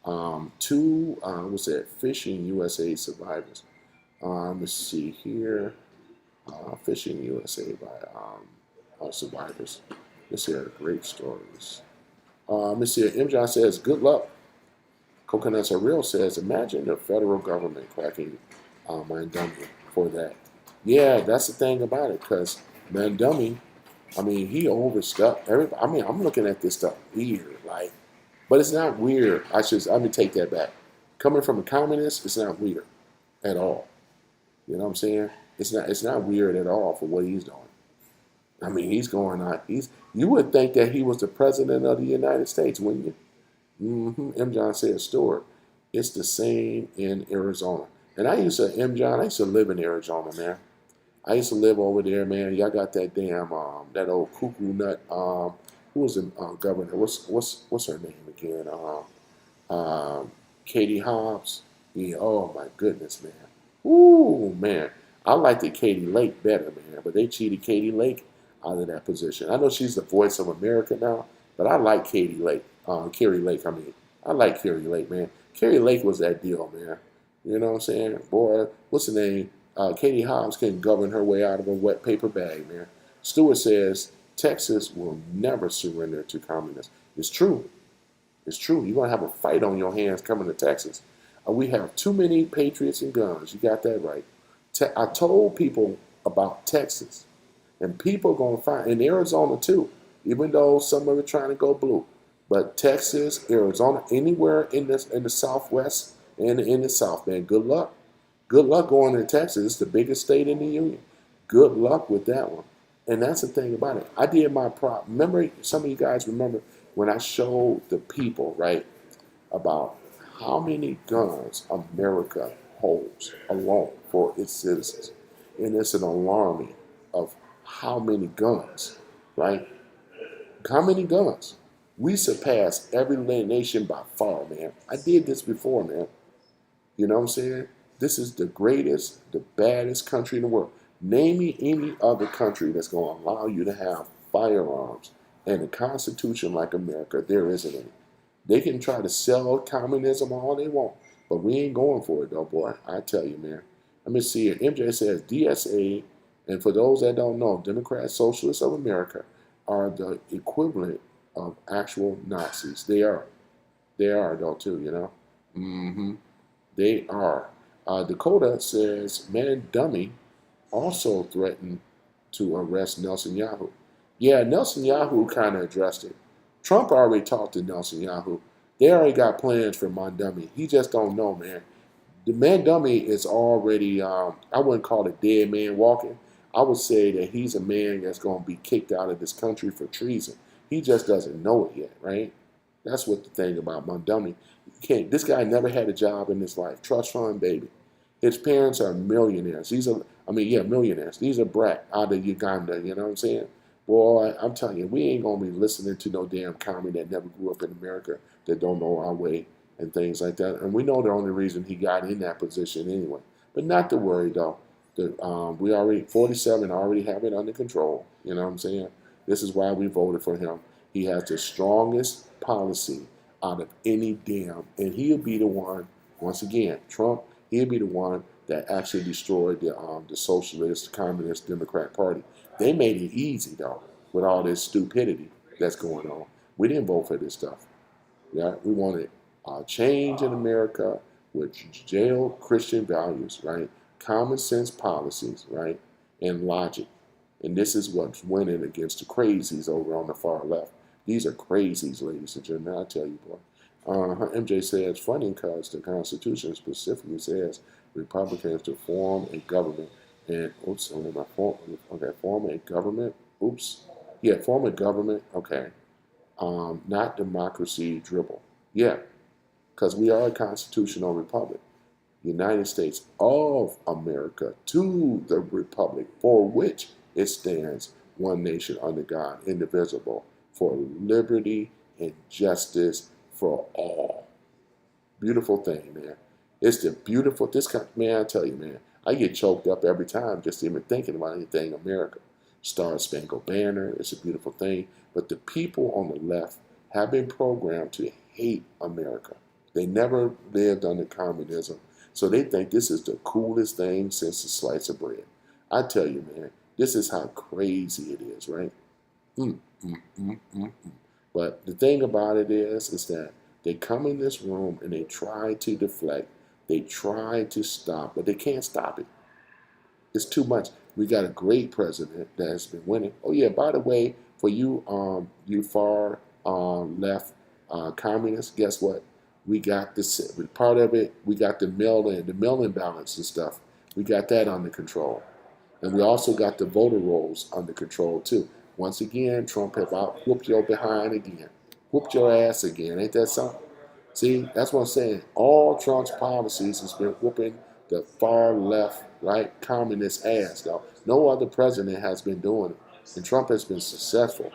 What's that? Fishing USA survivors. Let me see here. Fishing USA by survivors. Let's see, great stories. Let me see. M. John says, good luck. Coconuts Are Real says, imagine the federal government cracking Montgomery for that. Yeah, that's the thing about it, because man, dummy, I mean, he overstepped everybody. I mean, I'm looking at this stuff weird, like, but it's not weird. Let me take that back. Coming from a communist, it's not weird at all. You know what I'm saying? It's not weird at all for what he's doing. I mean, he's going on. You would think that he was the president of the United States, wouldn't you? M. John said, Stewart, it's the same in Arizona. And M. John, I used to live in Arizona, man. I used to live over there, man. Y'all got that damn, that old cuckoo nut, who was the governor? What's her name again? Katie Hobbs. Yeah, oh my goodness, man. Ooh, man. I liked the Katie Lake better, man. But they cheated Katie Lake out of that position. I know she's the voice of America now, but I like Katie Lake. Carrie Lake, I mean. I like Carrie Lake, man. Carrie Lake was that deal, man. You know what I'm saying? Boy, what's the name? Katie Hobbs can govern her way out of a wet paper bag, man. Stewart says Texas will never surrender to communists. It's true. It's true. You're going to have a fight on your hands coming to Texas. We have too many patriots and guns. You got that right. I told people about Texas, and people are going to find, in Arizona too, even though some of it trying to go blue. But Texas, Arizona, anywhere in the Southwest and in the South, man, good luck. Good luck going to Texas. It's the biggest state in the union. Good luck with that one. And that's the thing about it. I did my prop. Remember, some of you guys remember when I showed the people, right, about how many guns America holds alone for its citizens. And it's an alarming of how many guns, right? How many guns? We surpass every nation by far, man. I did this before, man. You know what I'm saying? This is the greatest, the baddest country in the world. Name me any other country that's going to allow you to have firearms and a constitution like America. There isn't any. They can try to sell communism all they want, but we ain't going for it, though, boy. I tell you, man. Let me see here. MJ says DSA, and for those that don't know, Democrat Socialists of America are the equivalent of actual Nazis. They are. They are, though, too, you know? Mm-hmm. They are. Dakota says, man, dummy also threatened to arrest Nelson Yahoo. Yeah, Nelson Yahoo kind of addressed it. Trump already talked to Nelson Yahoo. They already got plans for Mondummy. He just don't know, man. The man dummy is already, I wouldn't call it dead man walking. I would say that he's a man that's going to be kicked out of this country for treason. He just doesn't know it yet, right? That's what the thing about Mondummy. This guy never had a job in his life. Trust fund baby. His parents are millionaires. Millionaires. These are brat out of Uganda, you know what I'm saying? Boy, I'm telling you, we ain't going to be listening to no damn commie that never grew up in America that don't know our way and things like that. And we know the only reason he got in that position anyway. But not to worry, though. We already, 47 already have it under control. You know what I'm saying? This is why we voted for him. He has the strongest policy out of any damn, and he'll be the one, once again, Trump, he'll be the one that actually destroyed the socialist, communist, Democrat Party. They made it easy, though, with all this stupidity that's going on. We didn't vote for this stuff. Yeah, we wanted change in America with jail Christian values, right? Common sense policies, right? And logic. And this is what's winning against the crazies over on the far left. These are crazies, ladies and gentlemen. I tell you, boy. MJ says, funny because the Constitution specifically says Republicans to form a government and, form a government. Form a government. Okay. Not democracy dribble. Yeah, because we are a constitutional republic. United States of America to the republic for which it stands, one nation under God, indivisible, for liberty and justice for all. Beautiful thing, man. It's the beautiful, man, I tell you, man, I get choked up every time just even thinking about anything America. Star Spangled Banner, it's a beautiful thing. But the people on the left have been programmed to hate America. They never lived under communism. So they think this is the coolest thing since the slice of bread. I tell you, man, this is how crazy it is, right? Mm, mm, mm, mm, mm. But the thing about it is that they come in this room and they try to deflect. They try to stop, but they can't stop it. It's too much. We got a great president that has been winning. Oh yeah, by the way, for you, you far left communists, guess what? We got this part of it. We got the mail imbalance and stuff. We got that under control, and we also got the voter rolls under control too. Once again, Trump have out whooped your behind again, whooped your ass again. Ain't that something? See, that's what I'm saying. All Trump's policies has been whooping the far left, right, communist ass, though. No other president has been doing it. And Trump has been successful.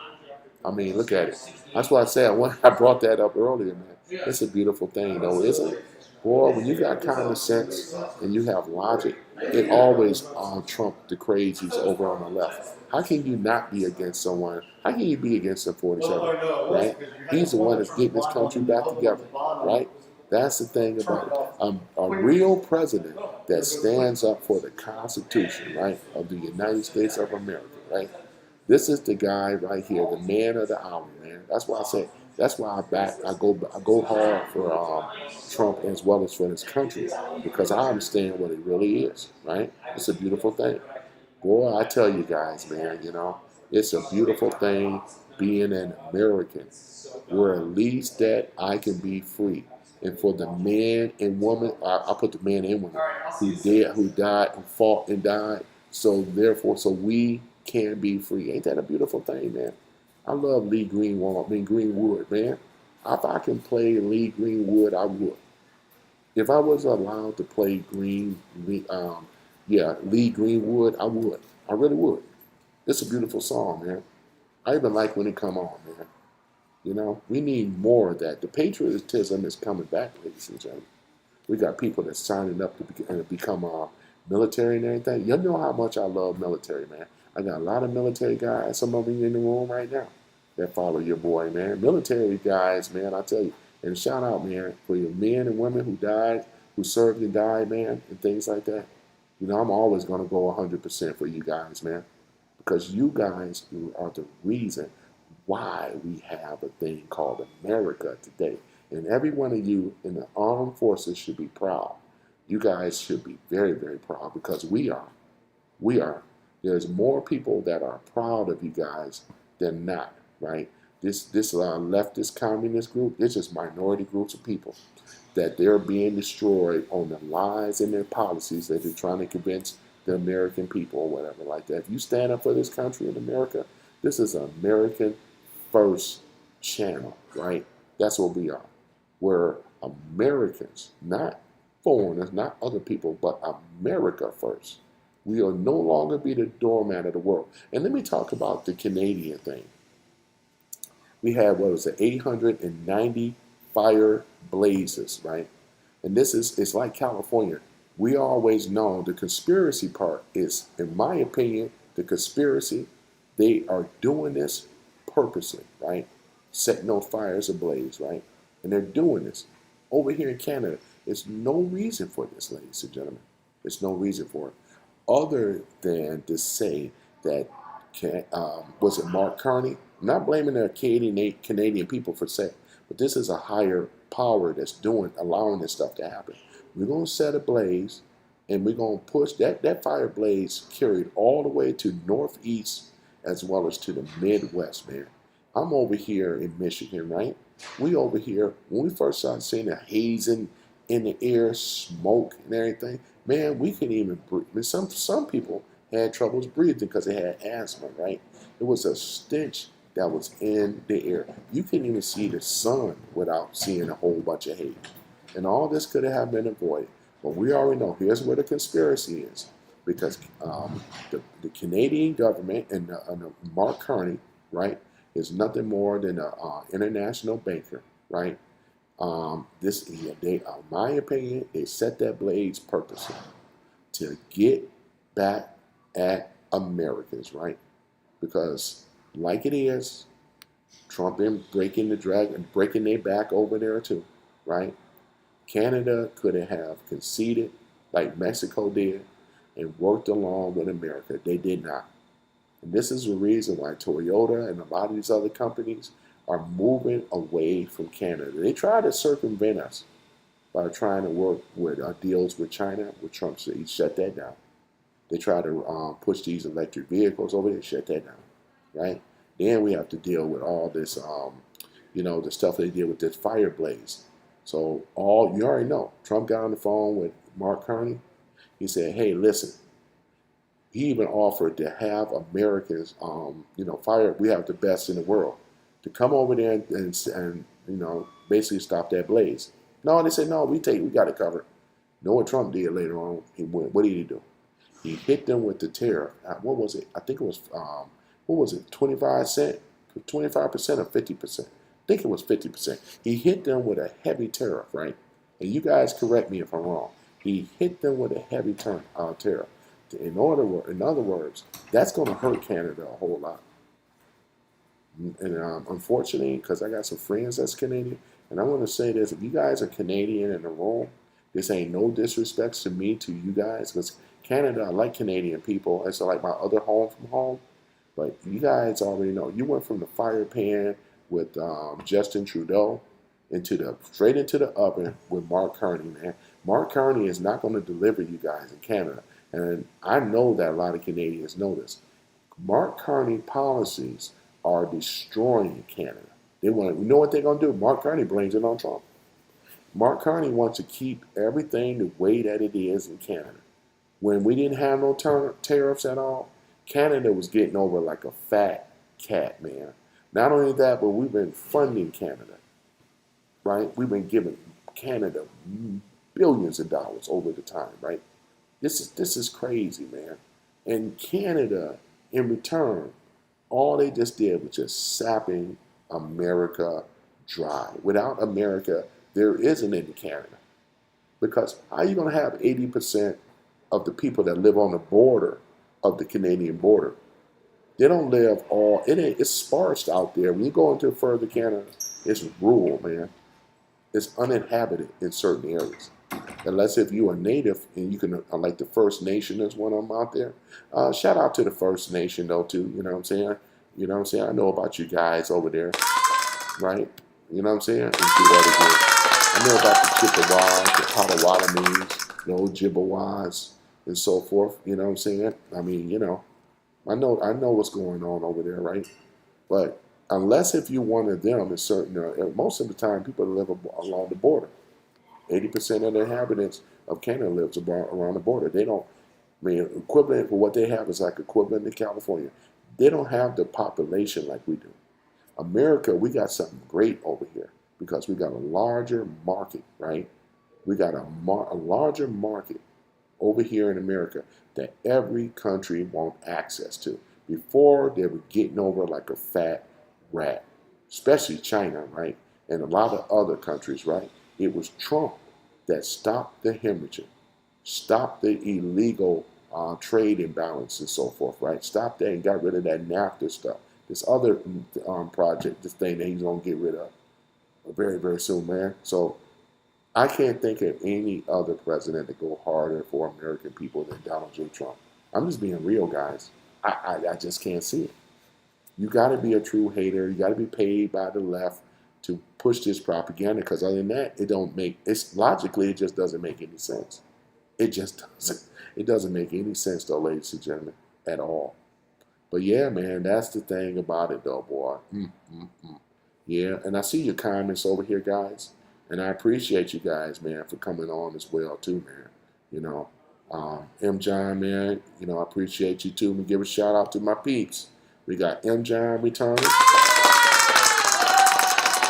I mean, look at it. That's why I said when I brought that up earlier, man. It's a beautiful thing, though, isn't it? Boy, when you got common sense and you have logic, it always trump the crazies over on the left. How can you not be against someone? How can you be against a 47, right? He's the one that's getting this country back together, right? That's the thing about it. A real president that stands up for the Constitution, right, of the United States of America, right? This is the guy right here, the man of the hour, man. That's why I say. That's why I go hard for Trump as well as for this country because I understand what it really is. Right? It's a beautiful thing. Boy, I tell you guys, man. You know, it's a beautiful thing being an American, where at least that I can be free. And for the man and woman, I put the man and woman who died, who fought and died. So therefore, so we can be free. Ain't that a beautiful thing, man? I love Lee Greenwood, Greenwood, man. If I can play Lee Greenwood, I would. If I was allowed to play Lee Greenwood, I would. I really would. It's a beautiful song, man. I even like when it come on, man. You know, we need more of that. The patriotism is coming back, ladies and gentlemen. We got people that's signing up to become military and everything. You know how much I love military, man. I got a lot of military guys, some of them in the room right now, that follow your boy, man. Military guys, man, I tell you. And shout out, man, for your men and women who died, who served and died, man, and things like that. You know, I'm always going to go 100% for you guys, man. Because you guys are the reason why we have a thing called America today. And every one of you in the armed forces should be proud. You guys should be very, very proud because we are. We are. There's more people that are proud of you guys than not, right? This leftist communist group, it's just minority groups of people that they're being destroyed on the lies and their policies that they're trying to convince the American people or whatever like that. If you stand up for this country in America, this is an American first channel, right? That's what we are. We're Americans, not foreigners, not other people, but America first. We will no longer be the doormat of the world. And let me talk about the Canadian thing. We had, what was it, 890 fire blazes, right? And it's like California. We always know the conspiracy part is, in my opinion, the conspiracy, they are doing this purposely, right? Setting those fires ablaze, right? And they're doing this. Over here in Canada, there's no reason for this, ladies and gentlemen. There's no reason for it. Other than to say that, was it Mark Carney? I'm not blaming the Canadian people for saying, but this is a higher power that's allowing this stuff to happen. We're going to set a blaze, and we're going to push that fire blaze carried all the way to northeast as well as to the Midwest, man. I'm over here in Michigan, right? We over here, when we first started seeing the hazing in the air, smoke and everything, man, we couldn't even breathe. I mean, some people had troubles breathing because they had asthma, right? It was a stench that was in the air. You couldn't even see the sun without seeing a whole bunch of haze. And all this could have been avoided. But we already know, here's where the conspiracy is. Because the Canadian government and Mark Carney, right, is nothing more than an international banker, right? In my opinion, they set that blaze purposely to get back at Americans, right? Because like it is, Trump been breaking their back over there too, right? Canada could have conceded like Mexico did and worked along with America. They did not. And this is the reason why Toyota and a lot of these other companies are moving away from Canada. They try to circumvent us by trying to work with deals with China, with Trump said he shut that down. They try to push these electric vehicles over there, shut that down, right? Then we have to deal with all this, the stuff they did with this fire blaze. So you already know, Trump got on the phone with Mark Carney. He said, "Hey, listen." He even offered to have Americans, fire. We have the best in the world to come over there and basically stop that blaze. No, they said no. We got it covered. You know what Trump did later on? What did he do? He hit them with the tariff. What was it? I think it was, what was it, 25 cent, 25% or 50%? I think it was 50%. He hit them with a heavy tariff, right? And you guys correct me if I'm wrong. He hit them with a heavy tariff. In other words, that's going to hurt Canada a whole lot. And unfortunately, because I got some friends that's Canadian, and I want to say this: if you guys are Canadian in the room, this ain't no disrespect to me, to you guys, because Canada, I like Canadian people. It's like my other home from home. But you guys already know, you went from the fire pan with Justin Trudeau straight into the oven with Mark Carney, man. Mark Carney is not going to deliver you guys in Canada. And I know that a lot of Canadians know this. Mark Carney policies are destroying Canada. You know what they're going to do? Mark Carney blames it on Trump. Mark Carney wants to keep everything the way that it is in Canada. When we didn't have no tariffs at all, Canada was getting over like a fat cat, man. Not only that, but we've been funding Canada, right? We've been giving Canada billions of dollars over the time, right? This is crazy, man. And Canada, in return, all they just did was just sapping America dry. Without America, there isn't any Canada. Because how are you going to have 80% of the people that live on the border of the Canadian border? They don't live it's sparse out there. When you go into further Canada, it's rural, man. It's uninhabited in certain areas. Unless if you are native and you can, like the First Nation is one of them out there. Shout out to the First Nation though too, you know what I'm saying? You know what I'm saying? I know about you guys over there, right? You know what I'm saying? And do that again. I know about the Chippewas, the Potawatomis, the Ojibwas, and so forth. You know what I'm saying? I mean, I know what's going on over there, right? But unless if you're one of them, it's certain. Most of the time, people live along the border. 80% of the inhabitants of Canada lives around the border. They don't. I mean, equivalent for what they have is like equivalent to California. They don't have the population like we do. America, we got something great over here because we got a larger market, right? We got a larger market over here in America that every country wants access to. Before, they were getting over like a fat rat, especially China, right? And a lot of other countries, right? It was Trump that stopped the hemorrhaging, stopped the illegal trade imbalance and so forth, right? Stopped that and got rid of that NAFTA stuff. This other project, this thing that he's going to get rid of very, very soon, man. So I can't think of any other president to go harder for American people than Donald J. Trump. I'm just being real, guys. I just can't see it. You got to be a true hater. You got to be paid by the left to push this propaganda, because other than that, logically, it just doesn't make any sense. It just doesn't. It doesn't make any sense, though, ladies and gentlemen, at all. But yeah, man, that's the thing about it, though, boy. Yeah, and I see your comments over here, guys, and I appreciate you guys, man, for coming on as well, too, man. M. John, man, I appreciate you, too. Let me give a shout out to my peeps. We got M. John returning.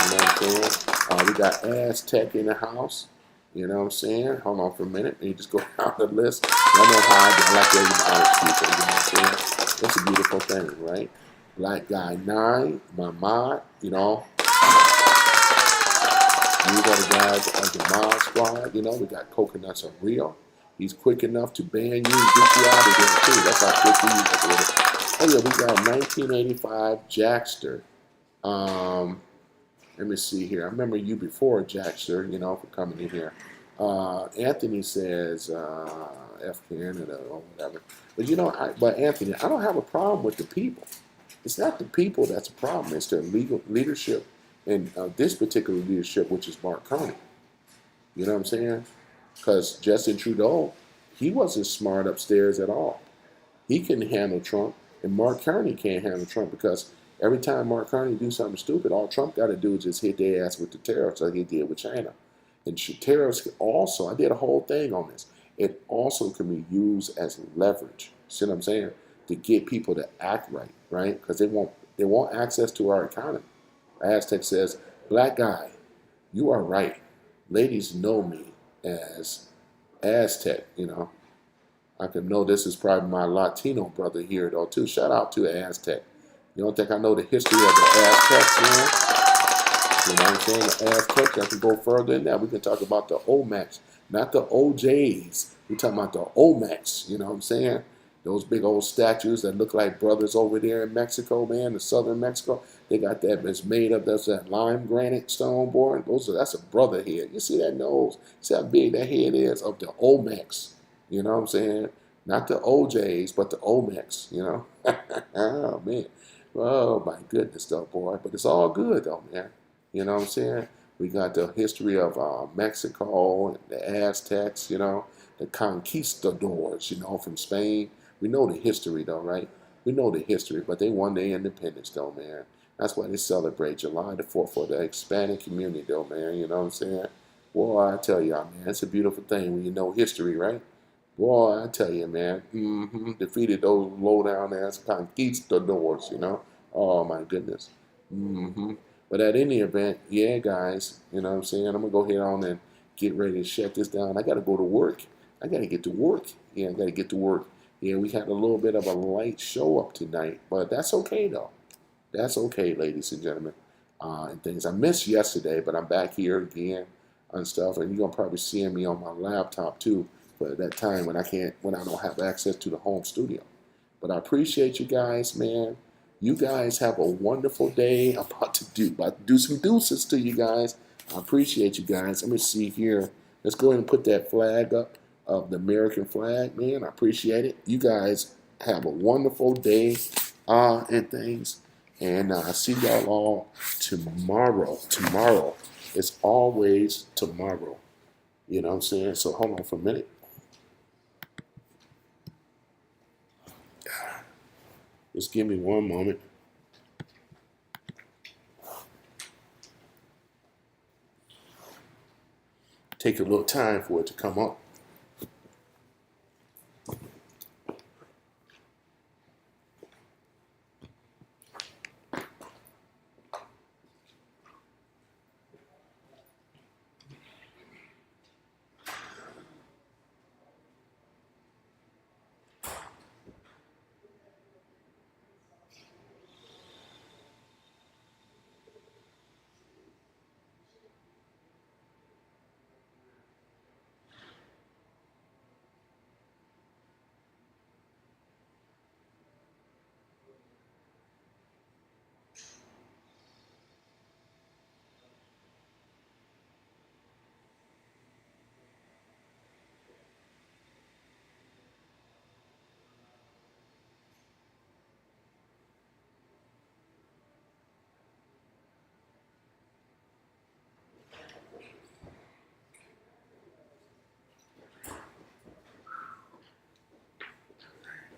You know what I'm saying? We got Aztec in the house. You know what I'm saying? Hold on for a minute. Let me just go down the list. Y'all know how I like to acknowledge people. You know what I'm saying? That's a beautiful thing, right? Black Guy 9, my mod, These are the guys of the mod squad. We got Coconuts of Rio. He's quick enough to ban you and get you out of here, too. That's how quick he is with it. Oh, yeah, we got 1985 Jackster. Let me see here. I remember you before, Jackster, for coming in here. Anthony says F Canada or whatever. But Anthony, I don't have a problem with the people. It's not the people that's a problem. It's their legal leadership and this particular leadership, which is Mark Carney. You know what I'm saying? Because Justin Trudeau, He wasn't smart upstairs at all. He couldn't handle Trump, and Mark Carney can't handle Trump because every time Mark Carney do something stupid, all Trump got to do is just hit their ass with the tariffs like he did with China. And tariffs also, I did a whole thing on this. It also can be used as leverage. See what I'm saying? To get people to act right, right? Because they want access to our economy. Aztec says, "Black guy, you are right. Ladies know me as Aztec, you know. I can know this is probably my Latino brother here, though, too. Shout out to Aztec. You don't think I know the history of the Aztecs, man? You know what I'm saying? The Aztecs, I can go further in that. We can talk about the Olmecs, not the OJs. We're talking about the Olmecs, you know what I'm saying? Those big old statues that look like brothers over there in Mexico, man, the southern Mexico. They got that, it's made of, that's that lime granite stone, boy. That's a brother head. You see that nose? See how big that head is of the Olmecs. You know what I'm saying? Not the OJs, but the Olmecs, you know? Oh, man. Oh, my goodness, though, boy. But it's all good, though, man. You know what I'm saying? We got the history of Mexico, and the Aztecs, you know, the conquistadors, you know, from Spain. We know the history, though, right? We know the history, but they won their independence, though, man. That's why they celebrate July the 4th for the Hispanic community, though, man. You know what I'm saying? Boy, I tell y'all, man, it's a beautiful thing when you know history, right? Boy, I tell you, man, defeated those low-down ass conquistadors, you know? Oh, my goodness. But at any event, yeah, guys, you know what I'm saying? I'm going to go ahead on and get ready to shut this down. I got to go to work. I got to get to work. Yeah, I got to get to work. Yeah, we had a little bit of a light show up tonight, but that's okay, though. That's okay, ladies and gentlemen, and things. I missed yesterday, but I'm back here again and stuff, and you're going to probably see me on my laptop, too, for that time when I don't have access to the home studio. But I appreciate you guys, man. You guys have a wonderful day. I'm about to do some deuces to you guys. I appreciate you guys. Let me see here. Let's go ahead and put that flag up of the American flag, man. I appreciate it. You guys have a wonderful day and things. And I see y'all all tomorrow. Tomorrow. It's always tomorrow. You know what I'm saying? So hold on for a minute. Just give me one moment. Take a little time for it to come up.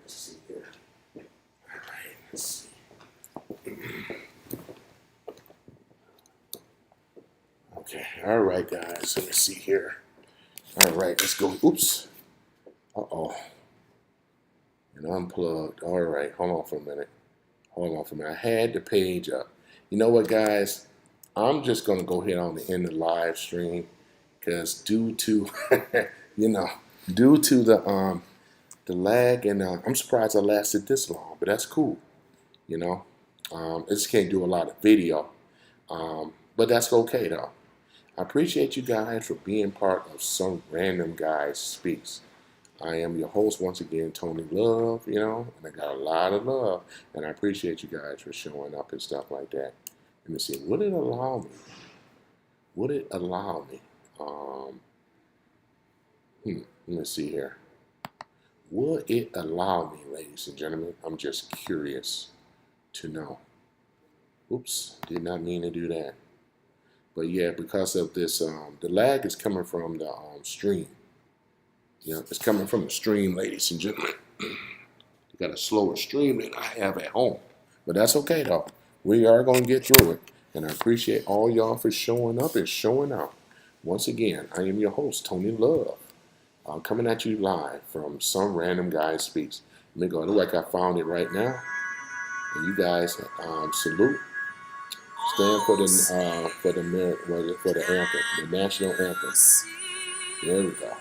Let's see here. All right, let's see. Okay, all right, guys. Let me see here. All right, let's go. Oops. Uh-oh. And unplugged. All right, hold on for a minute. Hold on for a minute. I had the page up. You know what, guys? I'm just going to go ahead on the end of the live stream because due to, you know, due to the lag, and I'm surprised I lasted this long, but that's cool. You know, I just can't do a lot of video, but that's okay though. I appreciate you guys for being part of Some Random Guy Speaks. I am your host once again, Tony Love, you know, and I got a lot of love, and I appreciate you guys for showing up and stuff like that. Let me see, would it allow me? Would it allow me? Let me see here. Would it allow me, ladies and gentlemen? I'm just curious to know. Oops, did not mean to do that. But yeah, because of this, the lag is coming from the stream. Yeah, it's coming from the stream, ladies and gentlemen. You got a slower stream than I have at home. But that's okay, though. We are going to get through it. And I appreciate all y'all for showing up and showing out. Once again, I am your host, Tony Love. I'm coming at you live from Some Random Guy Speaks. Let me go. It look like I found it right now. And you guys, salute. Stand for the anthem, the national anthem. There we go.